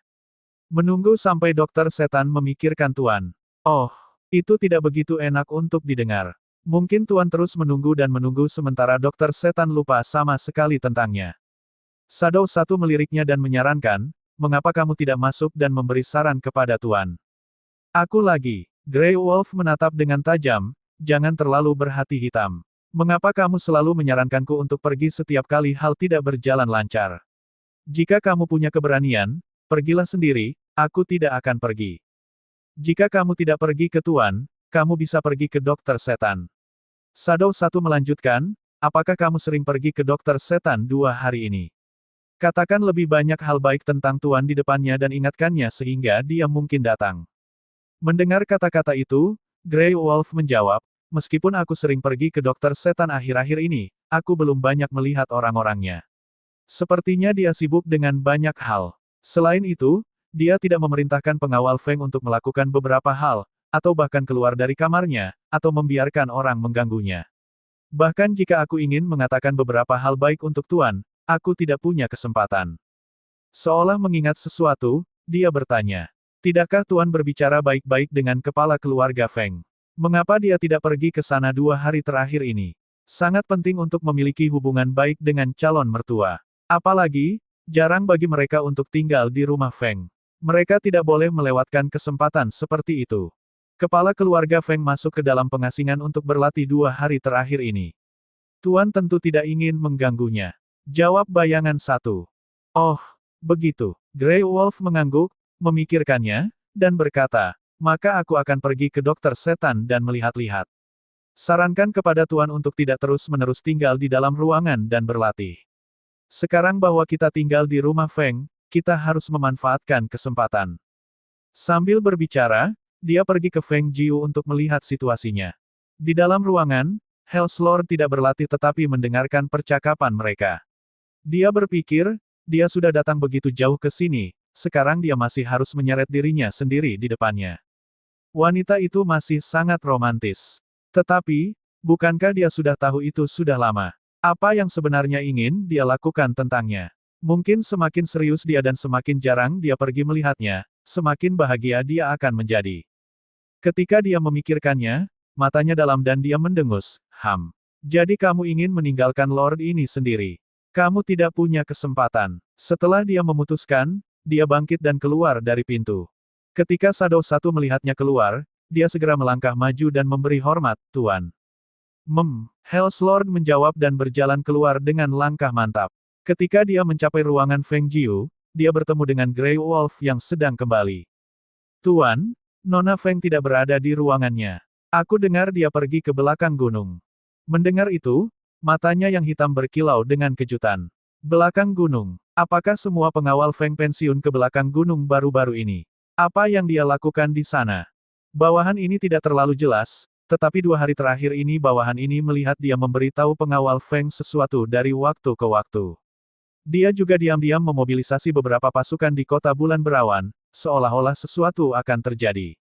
Menunggu sampai dokter setan memikirkan Tuan. Oh, itu tidak begitu enak untuk didengar. Mungkin Tuan terus menunggu dan menunggu sementara dokter setan lupa sama sekali tentangnya. Shadow satu meliriknya dan menyarankan, "Mengapa kamu tidak masuk dan memberi saran kepada Tuan?" "Aku lagi." Grey Wolf menatap dengan tajam, "Jangan terlalu berhati hitam. Mengapa kamu selalu menyarankanku untuk pergi setiap kali hal tidak berjalan lancar? Jika kamu punya keberanian, pergilah sendiri, aku tidak akan pergi. Jika kamu tidak pergi ke Tuan, kamu bisa pergi ke dokter setan. Shadow 1 melanjutkan, apakah kamu sering pergi ke dokter setan 2 hari ini? Katakan lebih banyak hal baik tentang Tuan di depannya dan ingatkannya sehingga dia mungkin datang. Mendengar kata-kata itu, Grey Wolf menjawab, meskipun aku sering pergi ke dokter setan akhir-akhir ini, aku belum banyak melihat orang-orangnya. Sepertinya dia sibuk dengan banyak hal. Selain itu, dia tidak memerintahkan pengawal Feng untuk melakukan beberapa hal, atau bahkan keluar dari kamarnya, atau membiarkan orang mengganggunya. Bahkan jika aku ingin mengatakan beberapa hal baik untuk Tuan, aku tidak punya kesempatan. Seolah mengingat sesuatu, dia bertanya. Tidakkah Tuan berbicara baik-baik dengan kepala keluarga Feng? Mengapa dia tidak pergi ke sana 2 hari terakhir ini? Sangat penting untuk memiliki hubungan baik dengan calon mertua. Apalagi, jarang bagi mereka untuk tinggal di rumah Feng. Mereka tidak boleh melewatkan kesempatan seperti itu. Kepala keluarga Feng masuk ke dalam pengasingan untuk berlatih 2 hari terakhir ini. Tuan tentu tidak ingin mengganggunya. Jawab bayangan 1. Oh, begitu. Grey Wolf mengangguk, memikirkannya, dan berkata, maka aku akan pergi ke dokter setan dan melihat-lihat. Sarankan kepada Tuan untuk tidak terus-menerus tinggal di dalam ruangan dan berlatih. Sekarang bahwa kita tinggal di rumah Feng, kita harus memanfaatkan kesempatan. Sambil berbicara, dia pergi ke Feng Jiu untuk melihat situasinya. Di dalam ruangan, Hell's Lord tidak berlatih tetapi mendengarkan percakapan mereka. Dia berpikir, dia sudah datang begitu jauh ke sini, sekarang dia masih harus menyeret dirinya sendiri di depannya. Wanita itu masih sangat romantis. Tetapi, bukankah dia sudah tahu itu sudah lama? Apa yang sebenarnya ingin dia lakukan tentangnya? Mungkin semakin serius dia dan semakin jarang dia pergi melihatnya, semakin bahagia dia akan menjadi. Ketika dia memikirkannya, matanya dalam dan dia mendengus, Jadi kamu ingin meninggalkan Lord ini sendiri. Kamu tidak punya kesempatan. Setelah dia memutuskan, dia bangkit dan keluar dari pintu. Ketika Shadow 1 melihatnya keluar, dia segera melangkah maju dan memberi hormat, Tuan. Hell's Lord menjawab dan berjalan keluar dengan langkah mantap. Ketika dia mencapai ruangan Feng Jiu, dia bertemu dengan Grey Wolf yang sedang kembali. Tuan, Nona Feng tidak berada di ruangannya. Aku dengar dia pergi ke belakang gunung. Mendengar itu, matanya yang hitam berkilau dengan kejutan. Belakang gunung. Apakah semua pengawal Feng pensiun ke belakang gunung baru-baru ini? Apa yang dia lakukan di sana? Bawahan ini tidak terlalu jelas, tetapi 2 hari terakhir ini bawahan ini melihat dia memberitahu pengawal Feng sesuatu dari waktu ke waktu. Dia juga diam-diam memobilisasi beberapa pasukan di kota bulan berawan, seolah-olah sesuatu akan terjadi.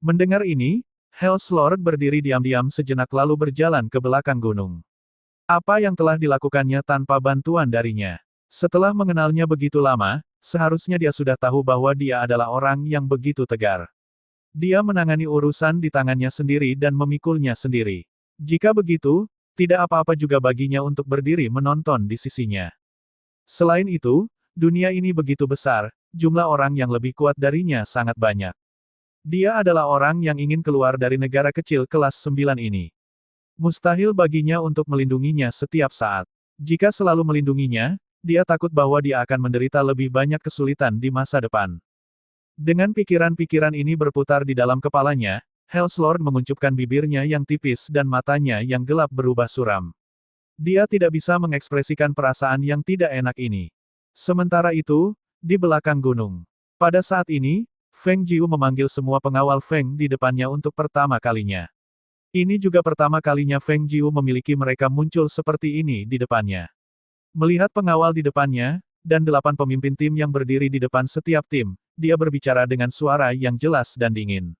Mendengar ini, Hell's Lord berdiri diam-diam sejenak lalu berjalan ke belakang gunung. Apa yang telah dilakukannya tanpa bantuan darinya? Setelah mengenalnya begitu lama, seharusnya dia sudah tahu bahwa dia adalah orang yang begitu tegar. Dia menangani urusan di tangannya sendiri dan memikulnya sendiri. Jika begitu, tidak apa-apa juga baginya untuk berdiri menonton di sisinya. Selain itu, dunia ini begitu besar, jumlah orang yang lebih kuat darinya sangat banyak. Dia adalah orang yang ingin keluar dari negara kecil kelas 9 ini. Mustahil baginya untuk melindunginya setiap saat. Jika selalu melindunginya, dia takut bahwa dia akan menderita lebih banyak kesulitan di masa depan. Dengan pikiran-pikiran ini berputar di dalam kepalanya, Hell's Lord menguncupkan bibirnya yang tipis dan matanya yang gelap berubah suram. Dia tidak bisa mengekspresikan perasaan yang tidak enak ini. Sementara itu, di belakang gunung. Pada saat ini, Feng Jiu memanggil semua pengawal Feng di depannya untuk pertama kalinya. Ini juga pertama kalinya Feng Jiu memiliki mereka muncul seperti ini di depannya. Melihat pengawal di depannya, dan 8 pemimpin tim yang berdiri di depan setiap tim, dia berbicara dengan suara yang jelas dan dingin.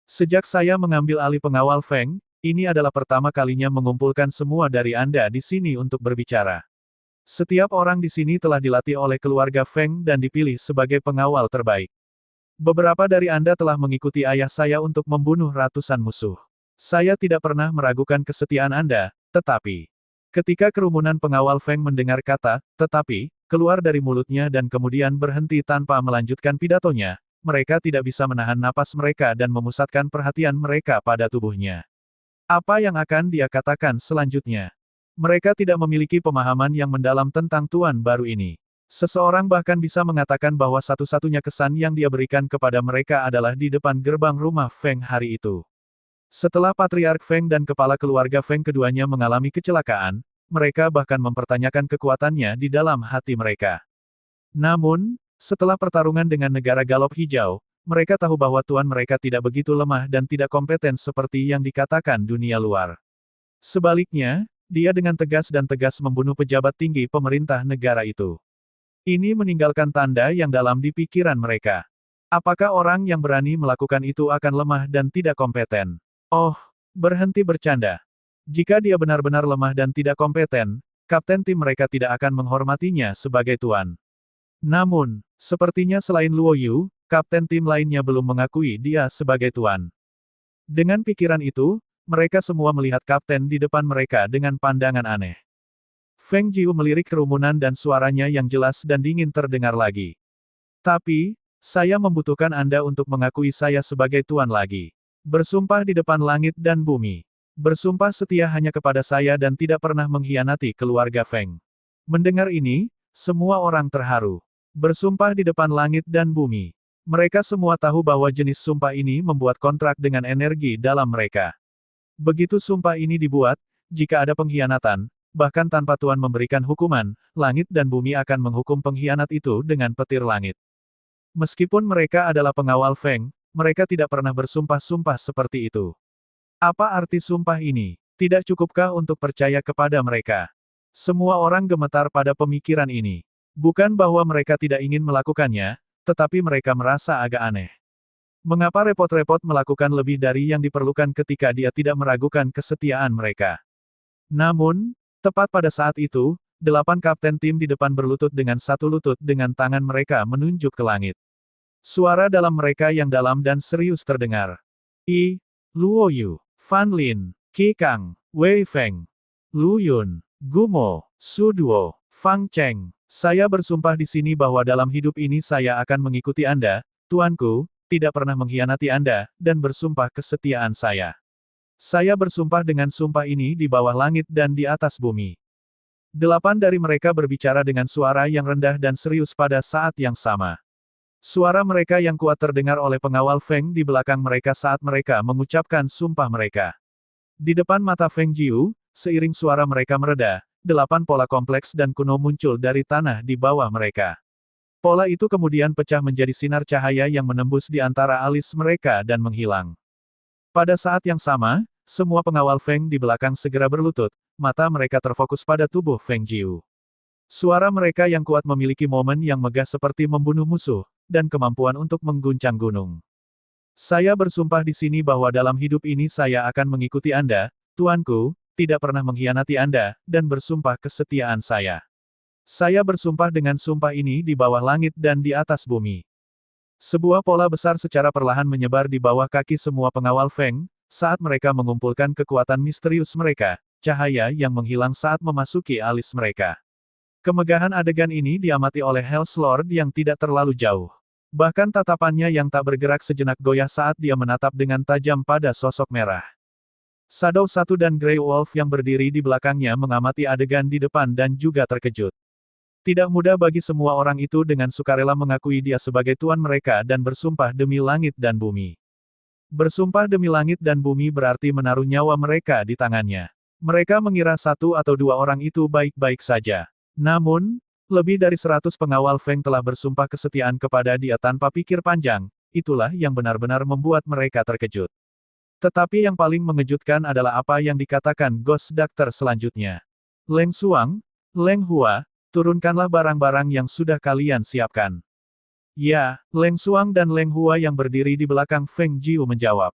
Sejak saya mengambil alih pengawal Feng, ini adalah pertama kalinya mengumpulkan semua dari Anda di sini untuk berbicara. Setiap orang di sini telah dilatih oleh keluarga Feng dan dipilih sebagai pengawal terbaik. Beberapa dari Anda telah mengikuti ayah saya untuk membunuh ratusan musuh. Saya tidak pernah meragukan kesetiaan Anda, tetapi ketika kerumunan pengawal Feng mendengar kata, tetapi, keluar dari mulutnya dan kemudian berhenti tanpa melanjutkan pidatonya, mereka tidak bisa menahan napas mereka dan memusatkan perhatian mereka pada tubuhnya. Apa yang akan dia katakan selanjutnya? Mereka tidak memiliki pemahaman yang mendalam tentang tuan baru ini. Seseorang bahkan bisa mengatakan bahwa satu-satunya kesan yang dia berikan kepada mereka adalah di depan gerbang rumah Feng hari itu. Setelah Patriark Feng dan kepala keluarga Feng keduanya mengalami kecelakaan, mereka bahkan mempertanyakan kekuatannya di dalam hati mereka. Namun, setelah pertarungan dengan negara Galop Hijau, mereka tahu bahwa tuan mereka tidak begitu lemah dan tidak kompeten seperti yang dikatakan dunia luar. Sebaliknya, dia dengan tegas dan tegas membunuh pejabat tinggi pemerintah negara itu. Ini meninggalkan tanda yang dalam di pikiran mereka. Apakah orang yang berani melakukan itu akan lemah dan tidak kompeten? Oh, berhenti bercanda. Jika dia benar-benar lemah dan tidak kompeten, kapten tim mereka tidak akan menghormatinya sebagai tuan. Namun, sepertinya selain Luo Yu, kapten tim lainnya belum mengakui dia sebagai tuan. Dengan pikiran itu, mereka semua melihat kapten di depan mereka dengan pandangan aneh. Feng Jiu melirik kerumunan dan suaranya yang jelas dan dingin terdengar lagi. Tapi, saya membutuhkan Anda untuk mengakui saya sebagai tuan lagi. Bersumpah di depan langit dan bumi. Bersumpah setia hanya kepada saya dan tidak pernah mengkhianati keluarga Feng. Mendengar ini, semua orang terharu. Bersumpah di depan langit dan bumi. Mereka semua tahu bahwa jenis sumpah ini membuat kontrak dengan energi dalam mereka. Begitu sumpah ini dibuat, jika ada pengkhianatan, bahkan tanpa Tuan memberikan hukuman, langit dan bumi akan menghukum pengkhianat itu dengan petir langit. Meskipun mereka adalah pengawal Feng, mereka tidak pernah bersumpah-sumpah seperti itu. Apa arti sumpah ini? Tidak cukupkah untuk percaya kepada mereka? Semua orang gemetar pada pemikiran ini. Bukan bahwa mereka tidak ingin melakukannya, tetapi mereka merasa agak aneh. Mengapa repot-repot melakukan lebih dari yang diperlukan ketika dia tidak meragukan kesetiaan mereka? Namun, tepat pada saat itu, 8 kapten tim di depan berlutut dengan satu lutut dengan tangan mereka menunjuk ke langit. Suara dalam mereka yang dalam dan serius terdengar. Luo Yu, Fan Lin, Qi Kang, Wei Feng, Lu Yun, Gumo, Su Duo, Fang Cheng. Saya bersumpah di sini bahwa dalam hidup ini saya akan mengikuti Anda, tuanku, tidak pernah mengkhianati Anda, dan bersumpah kesetiaan saya. Saya bersumpah dengan sumpah ini di bawah langit dan di atas bumi. 8 dari mereka berbicara dengan suara yang rendah dan serius pada saat yang sama. Suara mereka yang kuat terdengar oleh pengawal Feng di belakang mereka saat mereka mengucapkan sumpah mereka. Di depan mata Feng Jiu, seiring suara mereka mereda, 8 pola kompleks dan kuno muncul dari tanah di bawah mereka. Pola itu kemudian pecah menjadi sinar cahaya yang menembus di antara alis mereka dan menghilang. Pada saat yang sama, semua pengawal Feng di belakang segera berlutut, mata mereka terfokus pada tubuh Feng Jiu. Suara mereka yang kuat memiliki momen yang megah seperti membunuh musuh, dan kemampuan untuk mengguncang gunung. Saya bersumpah di sini bahwa dalam hidup ini saya akan mengikuti Anda, tuanku, tidak pernah mengkhianati Anda, dan bersumpah kesetiaan saya. Saya bersumpah dengan sumpah ini di bawah langit dan di atas bumi. Sebuah pola besar secara perlahan menyebar di bawah kaki semua pengawal Feng, saat mereka mengumpulkan kekuatan misterius mereka, cahaya yang menghilang saat memasuki alis mereka. Kemegahan adegan ini diamati oleh Hell's Lord yang tidak terlalu jauh. Bahkan tatapannya yang tak bergerak sejenak goyah saat dia menatap dengan tajam pada sosok merah. Shadow 1 dan Grey Wolf yang berdiri di belakangnya mengamati adegan di depan dan juga terkejut. Tidak mudah bagi semua orang itu dengan sukarela mengakui dia sebagai tuan mereka dan bersumpah demi langit dan bumi. Bersumpah demi langit dan bumi berarti menaruh nyawa mereka di tangannya. Mereka mengira 1 atau 2 orang itu baik-baik saja. Namun, lebih dari 100 pengawal Feng telah bersumpah kesetiaan kepada dia tanpa pikir panjang, itulah yang benar-benar membuat mereka terkejut. Tetapi yang paling mengejutkan adalah apa yang dikatakan Ghost Doctor selanjutnya. Leng Xuang, Leng Hua, turunkanlah barang-barang yang sudah kalian siapkan. Ya, Leng Xuang dan Leng Hua yang berdiri di belakang Feng Jiu menjawab.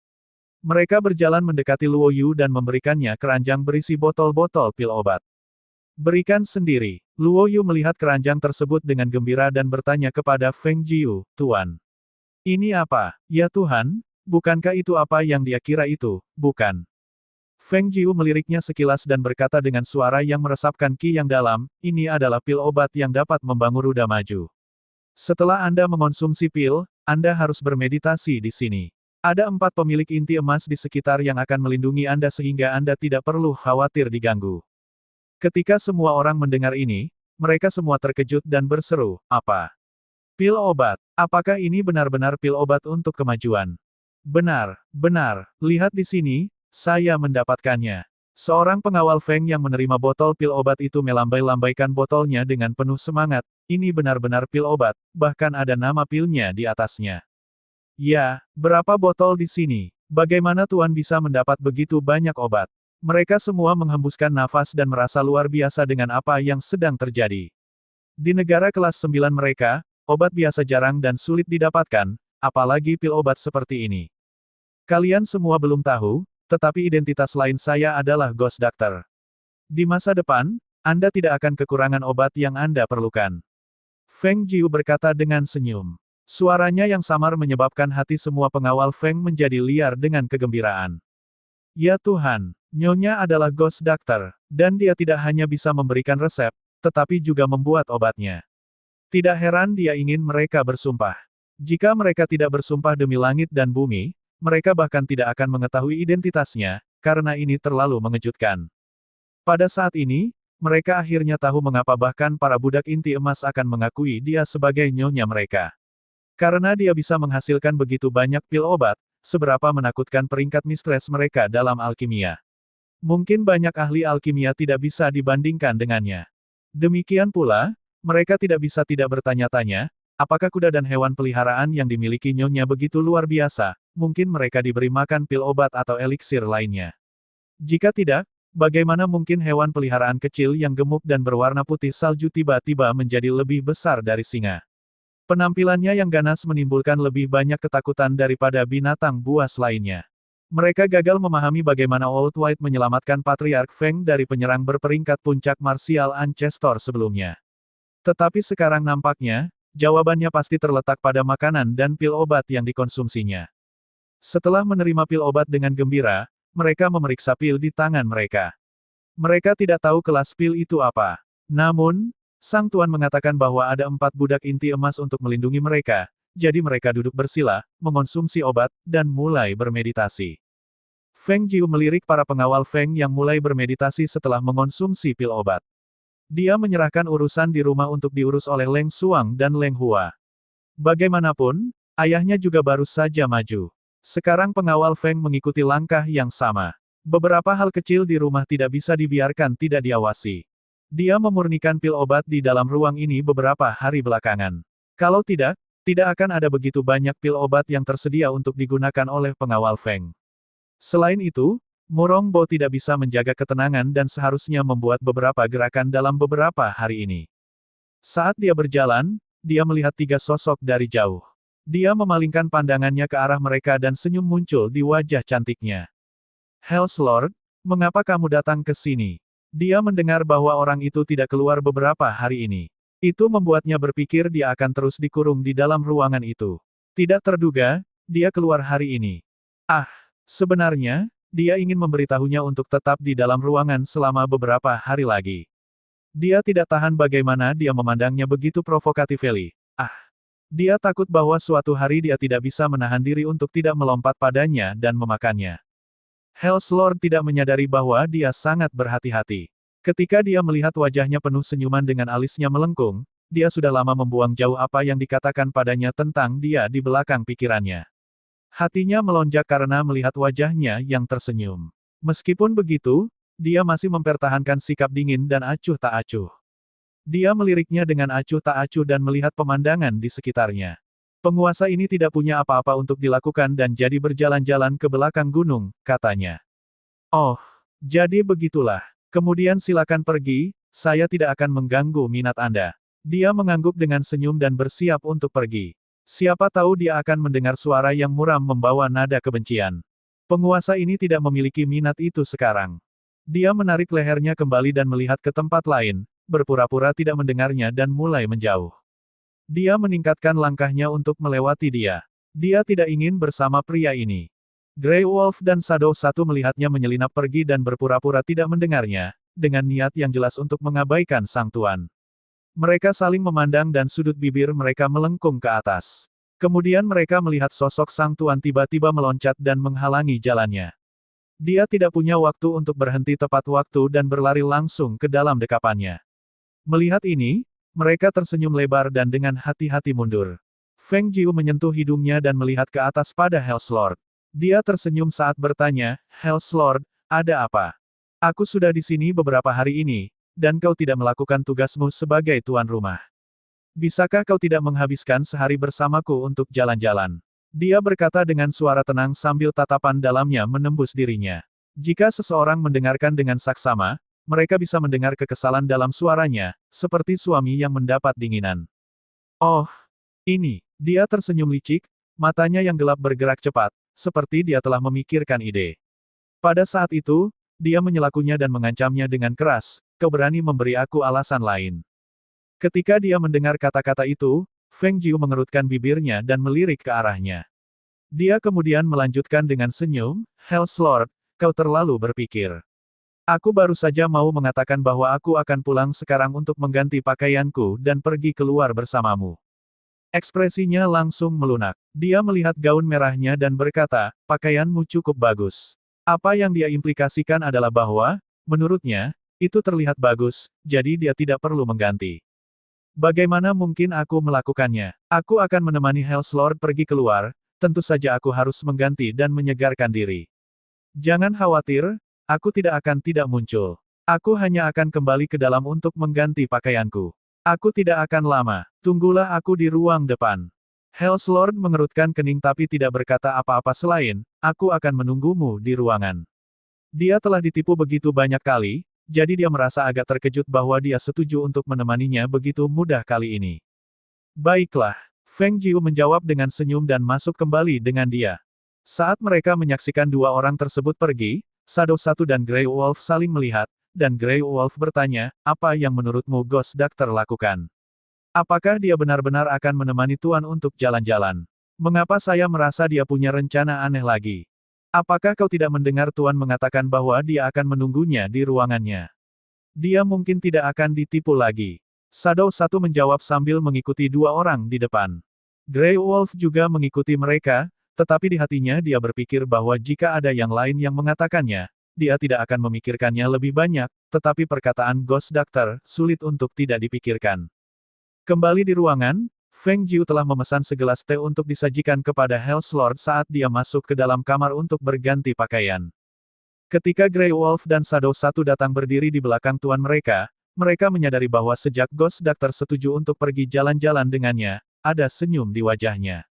Mereka berjalan mendekati Luo Yu dan memberikannya keranjang berisi botol-botol pil obat. Berikan sendiri. Luo Yu melihat keranjang tersebut dengan gembira dan bertanya kepada Feng Jiu, Tuan. Ini apa? Ya Tuhan, bukankah itu apa yang dia kira itu, bukan? Feng Jiu meliriknya sekilas dan berkata dengan suara yang meresapkan ki yang dalam, ini adalah pil obat yang dapat membangun rudal maju. Setelah Anda mengonsumsi pil, Anda harus bermeditasi di sini. Ada 4 pemilik inti emas di sekitar yang akan melindungi Anda sehingga Anda tidak perlu khawatir diganggu. Ketika semua orang mendengar ini, mereka semua terkejut dan berseru, apa? Pil obat. Apakah ini benar-benar pil obat untuk kemajuan? Benar, benar. Lihat di sini, saya mendapatkannya. Seorang pengawal Feng yang menerima botol pil obat itu melambai-lambaikan botolnya dengan penuh semangat. Ini benar-benar pil obat, bahkan ada nama pilnya di atasnya. Ya, berapa botol di sini? Bagaimana Tuan bisa mendapat begitu banyak obat? Mereka semua menghembuskan nafas dan merasa luar biasa dengan apa yang sedang terjadi. Di negara kelas 9 mereka, obat biasa jarang dan sulit didapatkan, apalagi pil obat seperti ini. Kalian semua belum tahu, tetapi identitas lain saya adalah Ghost Doctor. Di masa depan, Anda tidak akan kekurangan obat yang Anda perlukan. Feng Jiu berkata dengan senyum. Suaranya yang samar menyebabkan hati semua pengawal Feng menjadi liar dengan kegembiraan. Ya Tuhan, Nyonya adalah Ghost Doctor, dan dia tidak hanya bisa memberikan resep, tetapi juga membuat obatnya. Tidak heran dia ingin mereka bersumpah. Jika mereka tidak bersumpah demi langit dan bumi, mereka bahkan tidak akan mengetahui identitasnya, karena ini terlalu mengejutkan. Pada saat ini, mereka akhirnya tahu mengapa bahkan para budak inti emas akan mengakui dia sebagai nyonya mereka. Karena dia bisa menghasilkan begitu banyak pil obat, seberapa menakutkan peringkat mistres mereka dalam alkimia. Mungkin banyak ahli alkimia tidak bisa dibandingkan dengannya. Demikian pula, mereka tidak bisa tidak bertanya-tanya, apakah kuda dan hewan peliharaan yang dimiliki nyonya begitu luar biasa, mungkin mereka diberi makan pil obat atau eliksir lainnya. Jika tidak, bagaimana mungkin hewan peliharaan kecil yang gemuk dan berwarna putih salju tiba-tiba menjadi lebih besar dari singa? Penampilannya yang ganas menimbulkan lebih banyak ketakutan daripada binatang buas lainnya. Mereka gagal memahami bagaimana Old White menyelamatkan Patriark Feng dari penyerang berperingkat puncak martial Ancestor sebelumnya. Tetapi sekarang nampaknya, jawabannya pasti terletak pada makanan dan pil obat yang dikonsumsinya. Setelah menerima pil obat dengan gembira, mereka memeriksa pil di tangan mereka. Mereka tidak tahu kelas pil itu apa. Namun, Sang Tuan mengatakan bahwa ada 4 budak inti emas untuk melindungi mereka, jadi mereka duduk bersila, mengonsumsi obat, dan mulai bermeditasi. Feng Jiu melirik para pengawal Feng yang mulai bermeditasi setelah mengonsumsi pil obat. Dia menyerahkan urusan di rumah untuk diurus oleh Leng Xuang dan Leng Hua. Bagaimanapun, ayahnya juga baru saja maju. Sekarang pengawal Feng mengikuti langkah yang sama. Beberapa hal kecil di rumah tidak bisa dibiarkan tidak diawasi. Dia memurnikan pil obat di dalam ruang ini beberapa hari belakangan. Kalau tidak, tidak akan ada begitu banyak pil obat yang tersedia untuk digunakan oleh pengawal Feng. Selain itu, Murong Bo tidak bisa menjaga ketenangan dan seharusnya membuat beberapa gerakan dalam beberapa hari ini. Saat dia berjalan, dia melihat 3 sosok dari jauh. Dia memalingkan pandangannya ke arah mereka dan senyum muncul di wajah cantiknya. Hell's Lord, mengapa kamu datang ke sini? Dia mendengar bahwa orang itu tidak keluar beberapa hari ini. Itu membuatnya berpikir dia akan terus dikurung di dalam ruangan itu. Tidak terduga, dia keluar hari ini. Sebenarnya, dia ingin memberitahunya untuk tetap di dalam ruangan selama beberapa hari lagi. Dia tidak tahan bagaimana dia memandangnya begitu provokatif. Dia takut bahwa suatu hari dia tidak bisa menahan diri untuk tidak melompat padanya dan memakannya. Hell's Lord tidak menyadari bahwa dia sangat berhati-hati. Ketika dia melihat wajahnya penuh senyuman dengan alisnya melengkung, dia sudah lama membuang jauh apa yang dikatakan padanya tentang dia di belakang pikirannya. Hatinya melonjak karena melihat wajahnya yang tersenyum. Meskipun begitu, dia masih mempertahankan sikap dingin dan acuh tak acuh. Dia meliriknya dengan acuh tak acuh dan melihat pemandangan di sekitarnya. Penguasa ini tidak punya apa-apa untuk dilakukan dan jadi berjalan-jalan ke belakang gunung, katanya. Oh, jadi begitulah. Kemudian silakan pergi, saya tidak akan mengganggu minat Anda. Dia mengangguk dengan senyum dan bersiap untuk pergi. Siapa tahu dia akan mendengar suara yang muram membawa nada kebencian. Penguasa ini tidak memiliki minat itu sekarang. Dia menarik lehernya kembali dan melihat ke tempat lain, berpura-pura tidak mendengarnya dan mulai menjauh. Dia meningkatkan langkahnya untuk melewati dia. Dia tidak ingin bersama pria ini. Grey Wolf dan Shadow Satu melihatnya menyelinap pergi dan berpura-pura tidak mendengarnya, dengan niat yang jelas untuk mengabaikan Sang Tuan. Mereka saling memandang dan sudut bibir mereka melengkung ke atas. Kemudian mereka melihat sosok sang tuan tiba-tiba meloncat dan menghalangi jalannya. Dia tidak punya waktu untuk berhenti tepat waktu dan berlari langsung ke dalam dekapannya. Melihat ini, mereka tersenyum lebar dan dengan hati-hati mundur. Feng Jiu menyentuh hidungnya dan melihat ke atas pada Hell's Lord. Dia tersenyum saat bertanya, Hell's Lord, ada apa? Aku sudah di sini beberapa hari ini, dan kau tidak melakukan tugasmu sebagai tuan rumah. Bisakah kau tidak menghabiskan sehari bersamaku untuk jalan-jalan? Dia berkata dengan suara tenang sambil tatapan dalamnya menembus dirinya. Jika seseorang mendengarkan dengan saksama, mereka bisa mendengar kekesalan dalam suaranya, seperti suami yang mendapat dinginan. Oh, ini. Dia tersenyum licik, matanya yang gelap bergerak cepat, seperti dia telah memikirkan ide. Pada saat itu, dia menyelakunya dan mengancamnya dengan keras, kau berani memberi aku alasan lain. Ketika dia mendengar kata-kata itu, Feng Jiu mengerutkan bibirnya dan melirik ke arahnya. Dia kemudian melanjutkan dengan senyum, Hell's Lord, kau terlalu berpikir. Aku baru saja mau mengatakan bahwa aku akan pulang sekarang untuk mengganti pakaianku dan pergi keluar bersamamu. Ekspresinya langsung melunak. Dia melihat gaun merahnya dan berkata, pakaianmu cukup bagus. Apa yang dia implikasikan adalah bahwa, menurutnya, itu terlihat bagus, jadi dia tidak perlu mengganti. Bagaimana mungkin aku melakukannya? Aku akan menemani Hell's Lord pergi keluar, tentu saja aku harus mengganti dan menyegarkan diri. Jangan khawatir, aku tidak akan tidak muncul. Aku hanya akan kembali ke dalam untuk mengganti pakaianku. Aku tidak akan lama, tunggulah aku di ruang depan. Hell's Lord mengerutkan kening tapi tidak berkata apa-apa selain, aku akan menunggumu di ruangan. Dia telah ditipu begitu banyak kali, jadi dia merasa agak terkejut bahwa dia setuju untuk menemaninya begitu mudah kali ini. Baiklah, Feng Jiu menjawab dengan senyum dan masuk kembali dengan dia. Saat mereka menyaksikan dua orang tersebut pergi, Shadow 1 dan Grey Wolf saling melihat, dan Grey Wolf bertanya, apa yang menurutmu Ghost Doctor lakukan? Apakah dia benar-benar akan menemani Tuan untuk jalan-jalan? Mengapa saya merasa dia punya rencana aneh lagi? Apakah kau tidak mendengar Tuan mengatakan bahwa dia akan menunggunya di ruangannya? Dia mungkin tidak akan ditipu lagi. Shadow 1 menjawab sambil mengikuti dua orang di depan. Grey Wolf juga mengikuti mereka, tetapi di hatinya dia berpikir bahwa jika ada yang lain yang mengatakannya, dia tidak akan memikirkannya lebih banyak, tetapi perkataan Ghost Doctor sulit untuk tidak dipikirkan. Kembali di ruangan, Feng Jiu telah memesan segelas teh untuk disajikan kepada Hell's Lord saat dia masuk ke dalam kamar untuk berganti pakaian. Ketika Grey Wolf dan Shadow 1 datang berdiri di belakang tuan mereka, mereka menyadari bahwa sejak Ghost Doctor setuju untuk pergi jalan-jalan dengannya, ada senyum di wajahnya.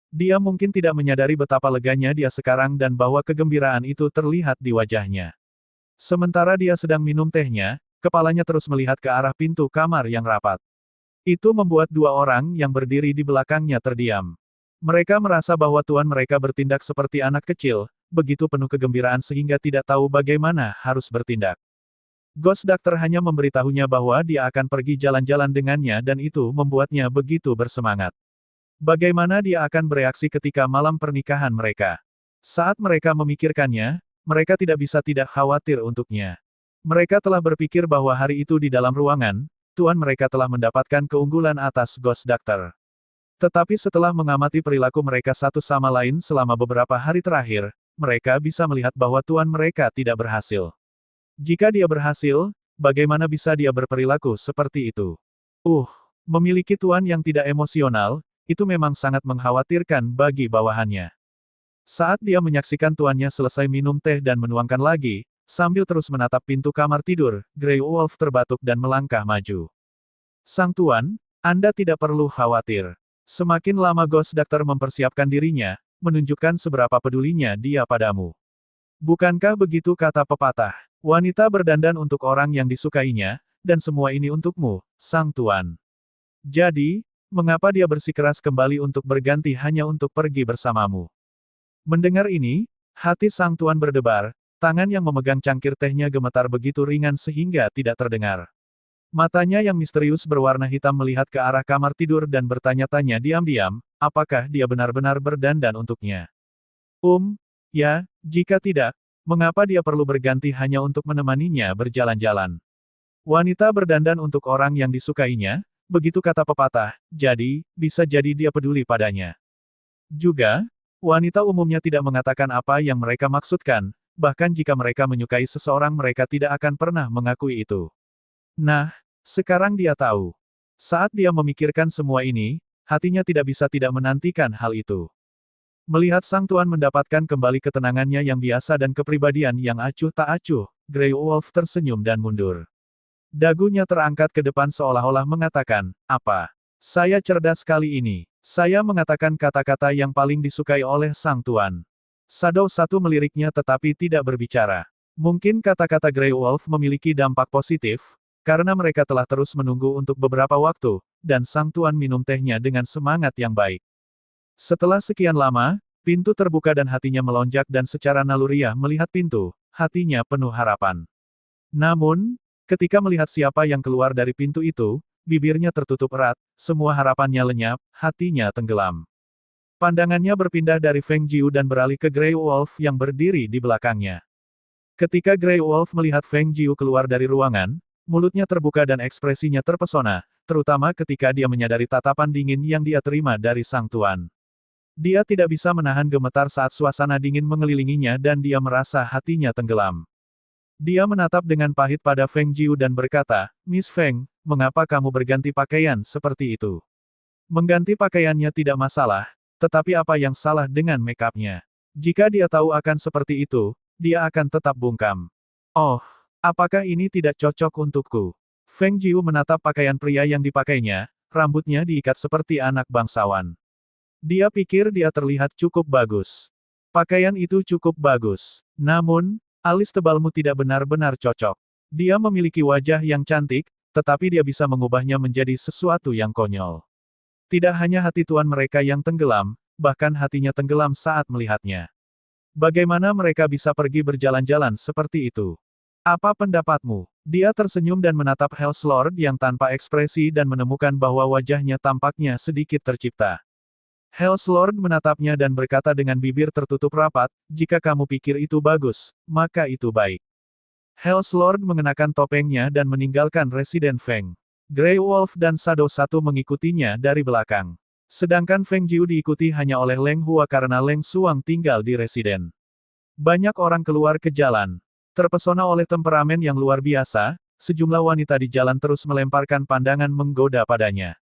Dia mungkin tidak menyadari betapa leganya dia sekarang dan bahwa kegembiraan itu terlihat di wajahnya. Sementara dia sedang minum tehnya, kepalanya terus melihat ke arah pintu kamar yang rapat. Itu membuat dua orang yang berdiri di belakangnya terdiam. Mereka merasa bahwa tuan mereka bertindak seperti anak kecil, begitu penuh kegembiraan sehingga tidak tahu bagaimana harus bertindak. Ghost Doctor hanya memberitahunya bahwa dia akan pergi jalan-jalan dengannya dan itu membuatnya begitu bersemangat. Bagaimana dia akan bereaksi ketika malam pernikahan mereka? Saat mereka memikirkannya, mereka tidak bisa tidak khawatir untuknya. Mereka telah berpikir bahwa hari itu di dalam ruangan, tuan mereka telah mendapatkan keunggulan atas Ghost Doctor. Tetapi setelah mengamati perilaku mereka satu sama lain selama beberapa hari terakhir, mereka bisa melihat bahwa tuan mereka tidak berhasil. Jika dia berhasil, bagaimana bisa dia berperilaku seperti itu? Memiliki tuan yang tidak emosional, itu memang sangat mengkhawatirkan bagi bawahannya. Saat dia menyaksikan tuannya selesai minum teh dan menuangkan lagi, sambil terus menatap pintu kamar tidur, Grey Wolf terbatuk dan melangkah maju. Sang tuan, Anda tidak perlu khawatir. Semakin lama Ghost Doctor mempersiapkan dirinya, menunjukkan seberapa pedulinya dia padamu. Bukankah begitu kata pepatah? Wanita berdandan untuk orang yang disukainya, dan semua ini untukmu, sang tuan. Jadi, mengapa dia bersikeras kembali untuk berganti hanya untuk pergi bersamamu? Mendengar ini, hati sang tuan berdebar, tangan yang memegang cangkir tehnya gemetar begitu ringan sehingga tidak terdengar. Matanya yang misterius berwarna hitam melihat ke arah kamar tidur dan bertanya-tanya diam-diam, apakah dia benar-benar berdandan untuknya? Ya, jika tidak, mengapa dia perlu berganti hanya untuk menemaninya berjalan-jalan? Wanita berdandan untuk orang yang disukainya, begitu kata pepatah, jadi, bisa jadi dia peduli padanya. Juga, wanita umumnya tidak mengatakan apa yang mereka maksudkan, bahkan jika mereka menyukai seseorang mereka tidak akan pernah mengakui itu. Nah, sekarang dia tahu. Saat dia memikirkan semua ini, hatinya tidak bisa tidak menantikan hal itu. Melihat Sang Tuan mendapatkan kembali ketenangannya yang biasa dan kepribadian yang acuh tak acuh, Grey Wolf tersenyum dan mundur. Dagunya terangkat ke depan seolah-olah mengatakan, apa? Saya cerdas kali ini. Saya mengatakan kata-kata yang paling disukai oleh Sang Tuan. Shadow satu meliriknya tetapi tidak berbicara. Mungkin kata-kata Grey Wolf memiliki dampak positif, karena mereka telah terus menunggu untuk beberapa waktu, dan Sang Tuan minum tehnya dengan semangat yang baik. Setelah sekian lama, pintu terbuka dan hatinya melonjak dan secara naluriah melihat pintu, hatinya penuh harapan. Namun, ketika melihat siapa yang keluar dari pintu itu, bibirnya tertutup erat, semua harapannya lenyap, hatinya tenggelam. Pandangannya berpindah dari Feng Jiu dan beralih ke Grey Wolf yang berdiri di belakangnya. Ketika Grey Wolf melihat Feng Jiu keluar dari ruangan, mulutnya terbuka dan ekspresinya terpesona, terutama ketika dia menyadari tatapan dingin yang dia terima dari Sang Tuan. Dia tidak bisa menahan gemetar saat suasana dingin mengelilinginya dan dia merasa hatinya tenggelam. Dia menatap dengan pahit pada Feng Jiu dan berkata, Miss Feng, mengapa kamu berganti pakaian seperti itu? Mengganti pakaiannya tidak masalah, tetapi apa yang salah dengan make-up-nya? Jika dia tahu akan seperti itu, dia akan tetap bungkam. Oh, apakah ini tidak cocok untukku? Feng Jiu menatap pakaian pria yang dipakainya, rambutnya diikat seperti anak bangsawan. Dia pikir dia terlihat cukup bagus. Pakaian itu cukup bagus. Namun, alis tebalmu tidak benar-benar cocok. Dia memiliki wajah yang cantik, tetapi dia bisa mengubahnya menjadi sesuatu yang konyol. Tidak hanya hati tuan mereka yang tenggelam, bahkan hatinya tenggelam saat melihatnya. Bagaimana mereka bisa pergi berjalan-jalan seperti itu? Apa pendapatmu? Dia tersenyum dan menatap Hell's Lord yang tanpa ekspresi dan menemukan bahwa wajahnya tampaknya sedikit tercipta. Hell's Lord menatapnya dan berkata dengan bibir tertutup rapat, jika kamu pikir itu bagus, maka itu baik. Hell's Lord mengenakan topengnya dan meninggalkan Residen Feng. Grey Wolf dan Shadow satu mengikutinya dari belakang. Sedangkan Feng Jiu diikuti hanya oleh Leng Hua karena Leng Suang tinggal di residen. Banyak orang keluar ke jalan. Terpesona oleh temperamen yang luar biasa, sejumlah wanita di jalan terus melemparkan pandangan menggoda padanya.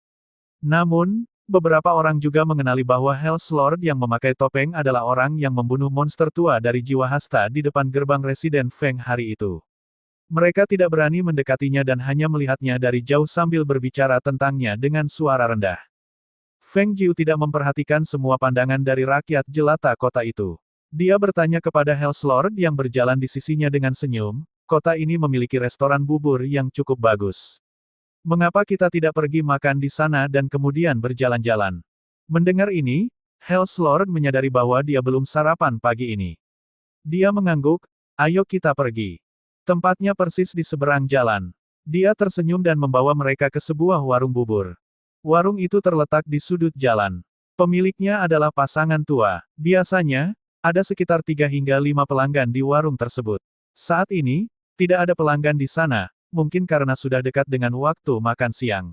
Namun, beberapa orang juga mengenali bahwa Hell's Lord yang memakai topeng adalah orang yang membunuh monster tua dari jiwa hasta di depan gerbang residen Feng hari itu. Mereka tidak berani mendekatinya dan hanya melihatnya dari jauh sambil berbicara tentangnya dengan suara rendah. Feng Jiu tidak memperhatikan semua pandangan dari rakyat jelata kota itu. Dia bertanya kepada Hell's Lord yang berjalan di sisinya dengan senyum, kota ini memiliki restoran bubur yang cukup bagus. Mengapa kita tidak pergi makan di sana dan kemudian berjalan-jalan? Mendengar ini, Hell's Lord menyadari bahwa dia belum sarapan pagi ini. Dia mengangguk, ayo kita pergi. Tempatnya persis di seberang jalan. Dia tersenyum dan membawa mereka ke sebuah warung bubur. Warung itu terletak di sudut jalan. Pemiliknya adalah pasangan tua. Biasanya, ada sekitar 3 hingga 5 pelanggan di warung tersebut. Saat ini, tidak ada pelanggan di sana, mungkin karena sudah dekat dengan waktu makan siang.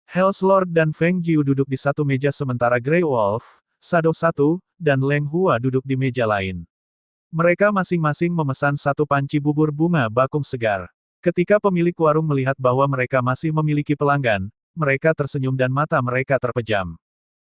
Hell's Lord dan Feng Jiu duduk di satu meja sementara Grey Wolf, Shadow satu, dan Leng Hua duduk di meja lain. Mereka masing-masing memesan satu panci bubur bunga bakung segar. Ketika pemilik warung melihat bahwa mereka masih memiliki pelanggan, mereka tersenyum dan mata mereka terpejam.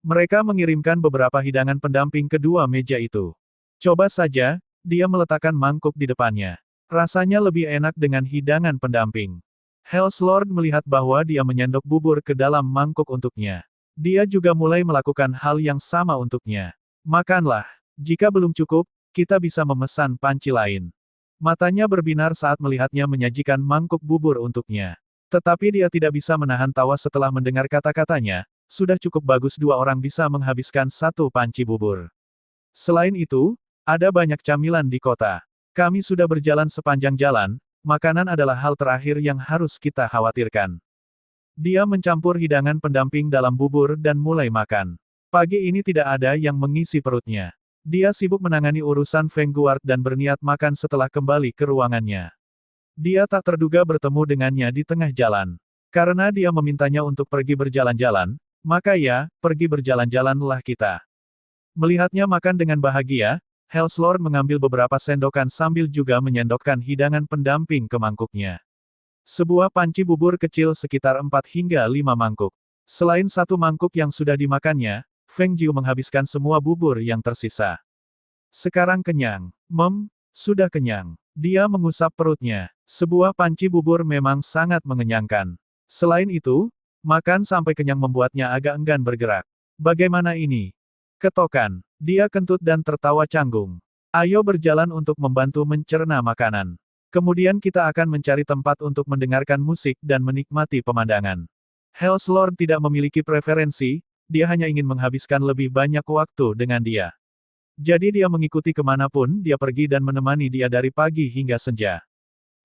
Mereka mengirimkan beberapa hidangan pendamping kedua meja itu. Coba saja, dia meletakkan mangkuk di depannya. Rasanya lebih enak dengan hidangan pendamping. Hell's Lord melihat bahwa dia menyendok bubur ke dalam mangkuk untuknya. Dia juga mulai melakukan hal yang sama untuknya. Makanlah. Jika belum cukup, kita bisa memesan panci lain. Matanya berbinar saat melihatnya menyajikan mangkuk bubur untuknya. Tetapi dia tidak bisa menahan tawa setelah mendengar kata-katanya, sudah cukup bagus dua orang bisa menghabiskan satu panci bubur. Selain itu, ada banyak camilan di kota. Kami sudah berjalan sepanjang jalan, makanan adalah hal terakhir yang harus kita khawatirkan. Dia mencampur hidangan pendamping dalam bubur dan mulai makan. Pagi ini tidak ada yang mengisi perutnya. Dia sibuk menangani urusan Feng Guard dan berniat makan setelah kembali ke ruangannya. Dia tak terduga bertemu dengannya di tengah jalan. Karena dia memintanya untuk pergi berjalan-jalan, maka ya, pergi berjalan-jalanlah kita. Melihatnya makan dengan bahagia, Helslord mengambil beberapa sendokan sambil juga menyendokkan hidangan pendamping ke mangkuknya. Sebuah panci bubur kecil sekitar 4 hingga 5 mangkuk. Selain satu mangkuk yang sudah dimakannya, Feng Jiu menghabiskan semua bubur yang tersisa. Sekarang kenyang. Sudah kenyang. Dia mengusap perutnya. Sebuah panci bubur memang sangat mengenyangkan. Selain itu, makan sampai kenyang membuatnya agak enggan bergerak. Bagaimana ini? Ketokan. Dia kentut dan tertawa canggung. Ayo berjalan untuk membantu mencerna makanan. Kemudian kita akan mencari tempat untuk mendengarkan musik dan menikmati pemandangan. Helslord tidak memiliki preferensi, dia hanya ingin menghabiskan lebih banyak waktu dengan dia. Jadi dia mengikuti kemanapun dia pergi dan menemani dia dari pagi hingga senja.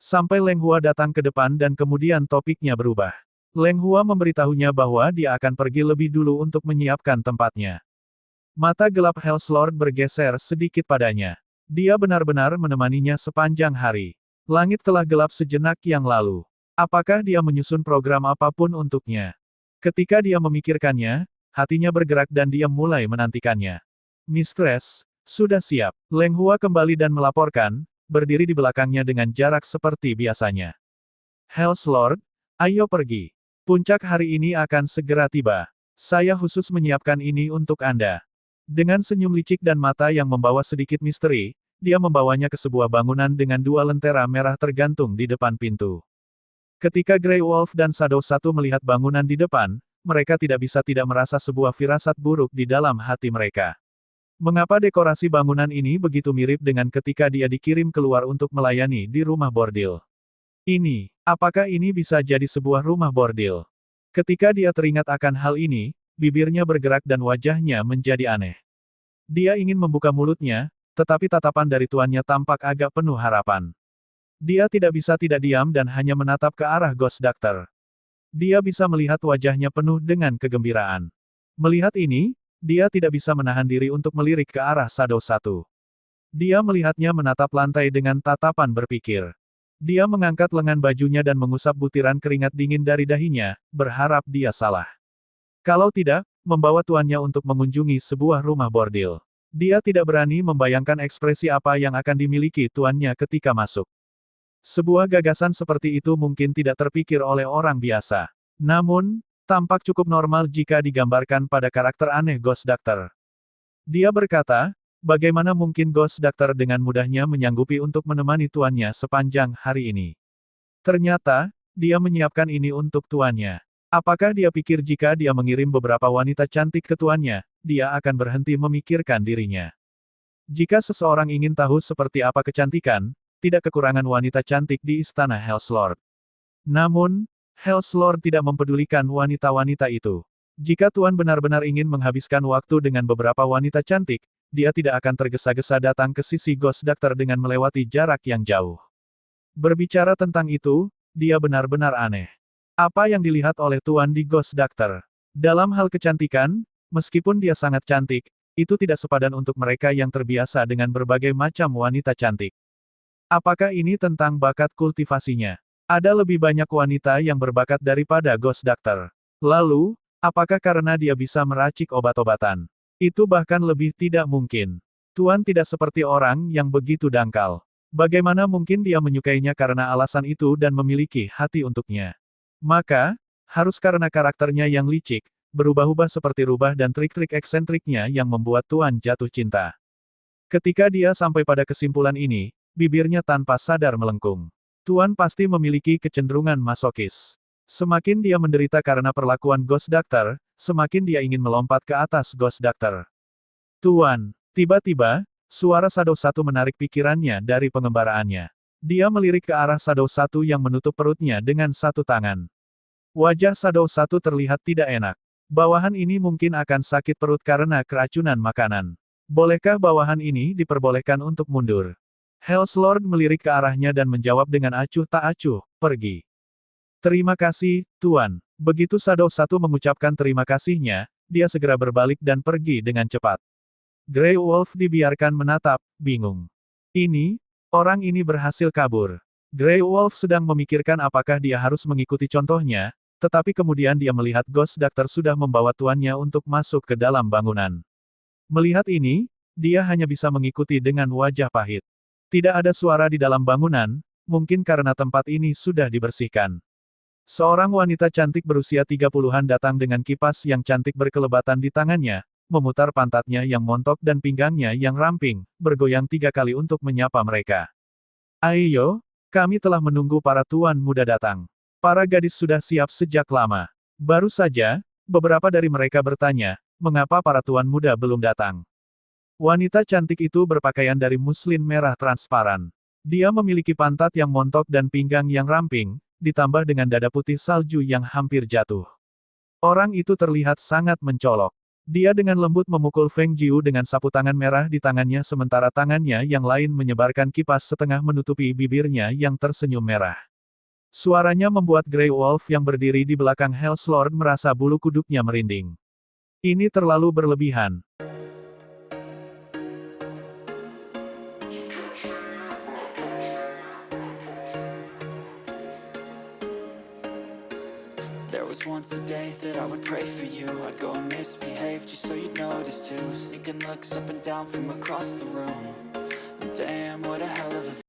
Sampai Leng Hua datang ke depan dan kemudian topiknya berubah. Leng Hua memberitahunya bahwa dia akan pergi lebih dulu untuk menyiapkan tempatnya. Mata gelap Helslord bergeser sedikit padanya. Dia benar-benar menemaninya sepanjang hari. Langit telah gelap sejenak yang lalu. Apakah dia menyusun program apapun untuknya? Ketika dia memikirkannya, hatinya bergerak dan dia mulai menantikannya. Mistress, sudah siap. Leng Hua kembali dan melaporkan, berdiri di belakangnya dengan jarak seperti biasanya. Helslord, ayo pergi. Puncak hari ini akan segera tiba. Saya khusus menyiapkan ini untuk Anda. Dengan senyum licik dan mata yang membawa sedikit misteri, dia membawanya ke sebuah bangunan dengan dua lentera merah tergantung di depan pintu. Ketika Grey Wolf dan Shadow 1 melihat bangunan di depan, mereka tidak bisa tidak merasa sebuah firasat buruk di dalam hati mereka. Mengapa dekorasi bangunan ini begitu mirip dengan ketika dia dikirim keluar untuk melayani di rumah bordil? Apakah ini bisa jadi sebuah rumah bordil? Ketika dia teringat akan hal ini, bibirnya bergerak dan wajahnya menjadi aneh. Dia ingin membuka mulutnya, tetapi tatapan dari tuannya tampak agak penuh harapan. Dia tidak bisa tidak diam dan hanya menatap ke arah Ghost Doctor. Dia bisa melihat wajahnya penuh dengan kegembiraan. Melihat ini, dia tidak bisa menahan diri untuk melirik ke arah Shadow 1. Dia melihatnya menatap lantai dengan tatapan berpikir. Dia mengangkat lengan bajunya dan mengusap butiran keringat dingin dari dahinya, berharap dia salah. Kalau tidak, membawa tuannya untuk mengunjungi sebuah rumah bordil. Dia tidak berani membayangkan ekspresi apa yang akan dimiliki tuannya ketika masuk. Sebuah gagasan seperti itu mungkin tidak terpikir oleh orang biasa. Namun, tampak cukup normal jika digambarkan pada karakter aneh Ghost Doctor. Dia berkata, bagaimana mungkin Ghost Doctor dengan mudahnya menyanggupi untuk menemani tuannya sepanjang hari ini. Ternyata, dia menyiapkan ini untuk tuannya. Apakah dia pikir jika dia mengirim beberapa wanita cantik ke tuannya, dia akan berhenti memikirkan dirinya? Jika seseorang ingin tahu seperti apa kecantikan, tidak kekurangan wanita cantik di istana Helslord. Namun, Helslord tidak mempedulikan wanita-wanita itu. Jika tuan benar-benar ingin menghabiskan waktu dengan beberapa wanita cantik, dia tidak akan tergesa-gesa datang ke sisi Ghost Doctor dengan melewati jarak yang jauh. Berbicara tentang itu, dia benar-benar aneh. Apa yang dilihat oleh tuan di Ghost Doctor? Dalam hal kecantikan, meskipun dia sangat cantik, itu tidak sepadan untuk mereka yang terbiasa dengan berbagai macam wanita cantik. Apakah ini tentang bakat kultivasinya? Ada lebih banyak wanita yang berbakat daripada Ghost Doctor. Lalu, apakah karena dia bisa meracik obat-obatan? Itu bahkan lebih tidak mungkin. Tuan tidak seperti orang yang begitu dangkal. Bagaimana mungkin dia menyukainya karena alasan itu dan memiliki hati untuknya? Maka, harus karena karakternya yang licik, berubah-ubah seperti rubah dan trik-trik eksentriknya yang membuat tuan jatuh cinta. Ketika dia sampai pada kesimpulan ini, bibirnya tanpa sadar melengkung. Tuan pasti memiliki kecenderungan masokis. Semakin dia menderita karena perlakuan Ghost Doctor, semakin dia ingin melompat ke atas Ghost Doctor. Tuan, tiba-tiba, suara Shadow 1 menarik pikirannya dari pengembaraannya. Dia melirik ke arah Shadow 1 yang menutup perutnya dengan satu tangan. Wajah Shadow 1 terlihat tidak enak. Bawahan ini mungkin akan sakit perut karena keracunan makanan. Bolehkah bawahan ini diperbolehkan untuk mundur? Helslord melirik ke arahnya dan menjawab dengan acuh tak acuh, pergi. Terima kasih, Tuan. Begitu Shadow 1 mengucapkan terima kasihnya, dia segera berbalik dan pergi dengan cepat. Grey Wolf dibiarkan menatap, bingung. Orang ini berhasil kabur. Grey Wolf sedang memikirkan apakah dia harus mengikuti contohnya, tetapi kemudian dia melihat Ghost Doctor sudah membawa tuannya untuk masuk ke dalam bangunan. Melihat ini, dia hanya bisa mengikuti dengan wajah pahit. Tidak ada suara di dalam bangunan, mungkin karena tempat ini sudah dibersihkan. Seorang wanita cantik berusia 30-an datang dengan kipas yang cantik berkelebatan di tangannya, memutar pantatnya yang montok dan pinggangnya yang ramping, bergoyang 3 kali untuk menyapa mereka. Ayo, kami telah menunggu para tuan muda datang. Para gadis sudah siap sejak lama. Baru saja, beberapa dari mereka bertanya, mengapa para tuan muda belum datang? Wanita cantik itu berpakaian dari muslin merah transparan. Dia memiliki pantat yang montok dan pinggang yang ramping, ditambah dengan dada putih salju yang hampir jatuh. Orang itu terlihat sangat mencolok. Dia dengan lembut memukul Feng Jiu dengan sapu tangan merah di tangannya sementara tangannya yang lain menyebarkan kipas setengah menutupi bibirnya yang tersenyum merah. Suaranya membuat Grey Wolf yang berdiri di belakang Hell's Lord merasa bulu kuduknya merinding. Ini terlalu berlebihan. There was once a day that I would pray for you. I'd go and misbehave just so you'd notice too. Sneaking looks up and down from across the room. And damn, what a hell of a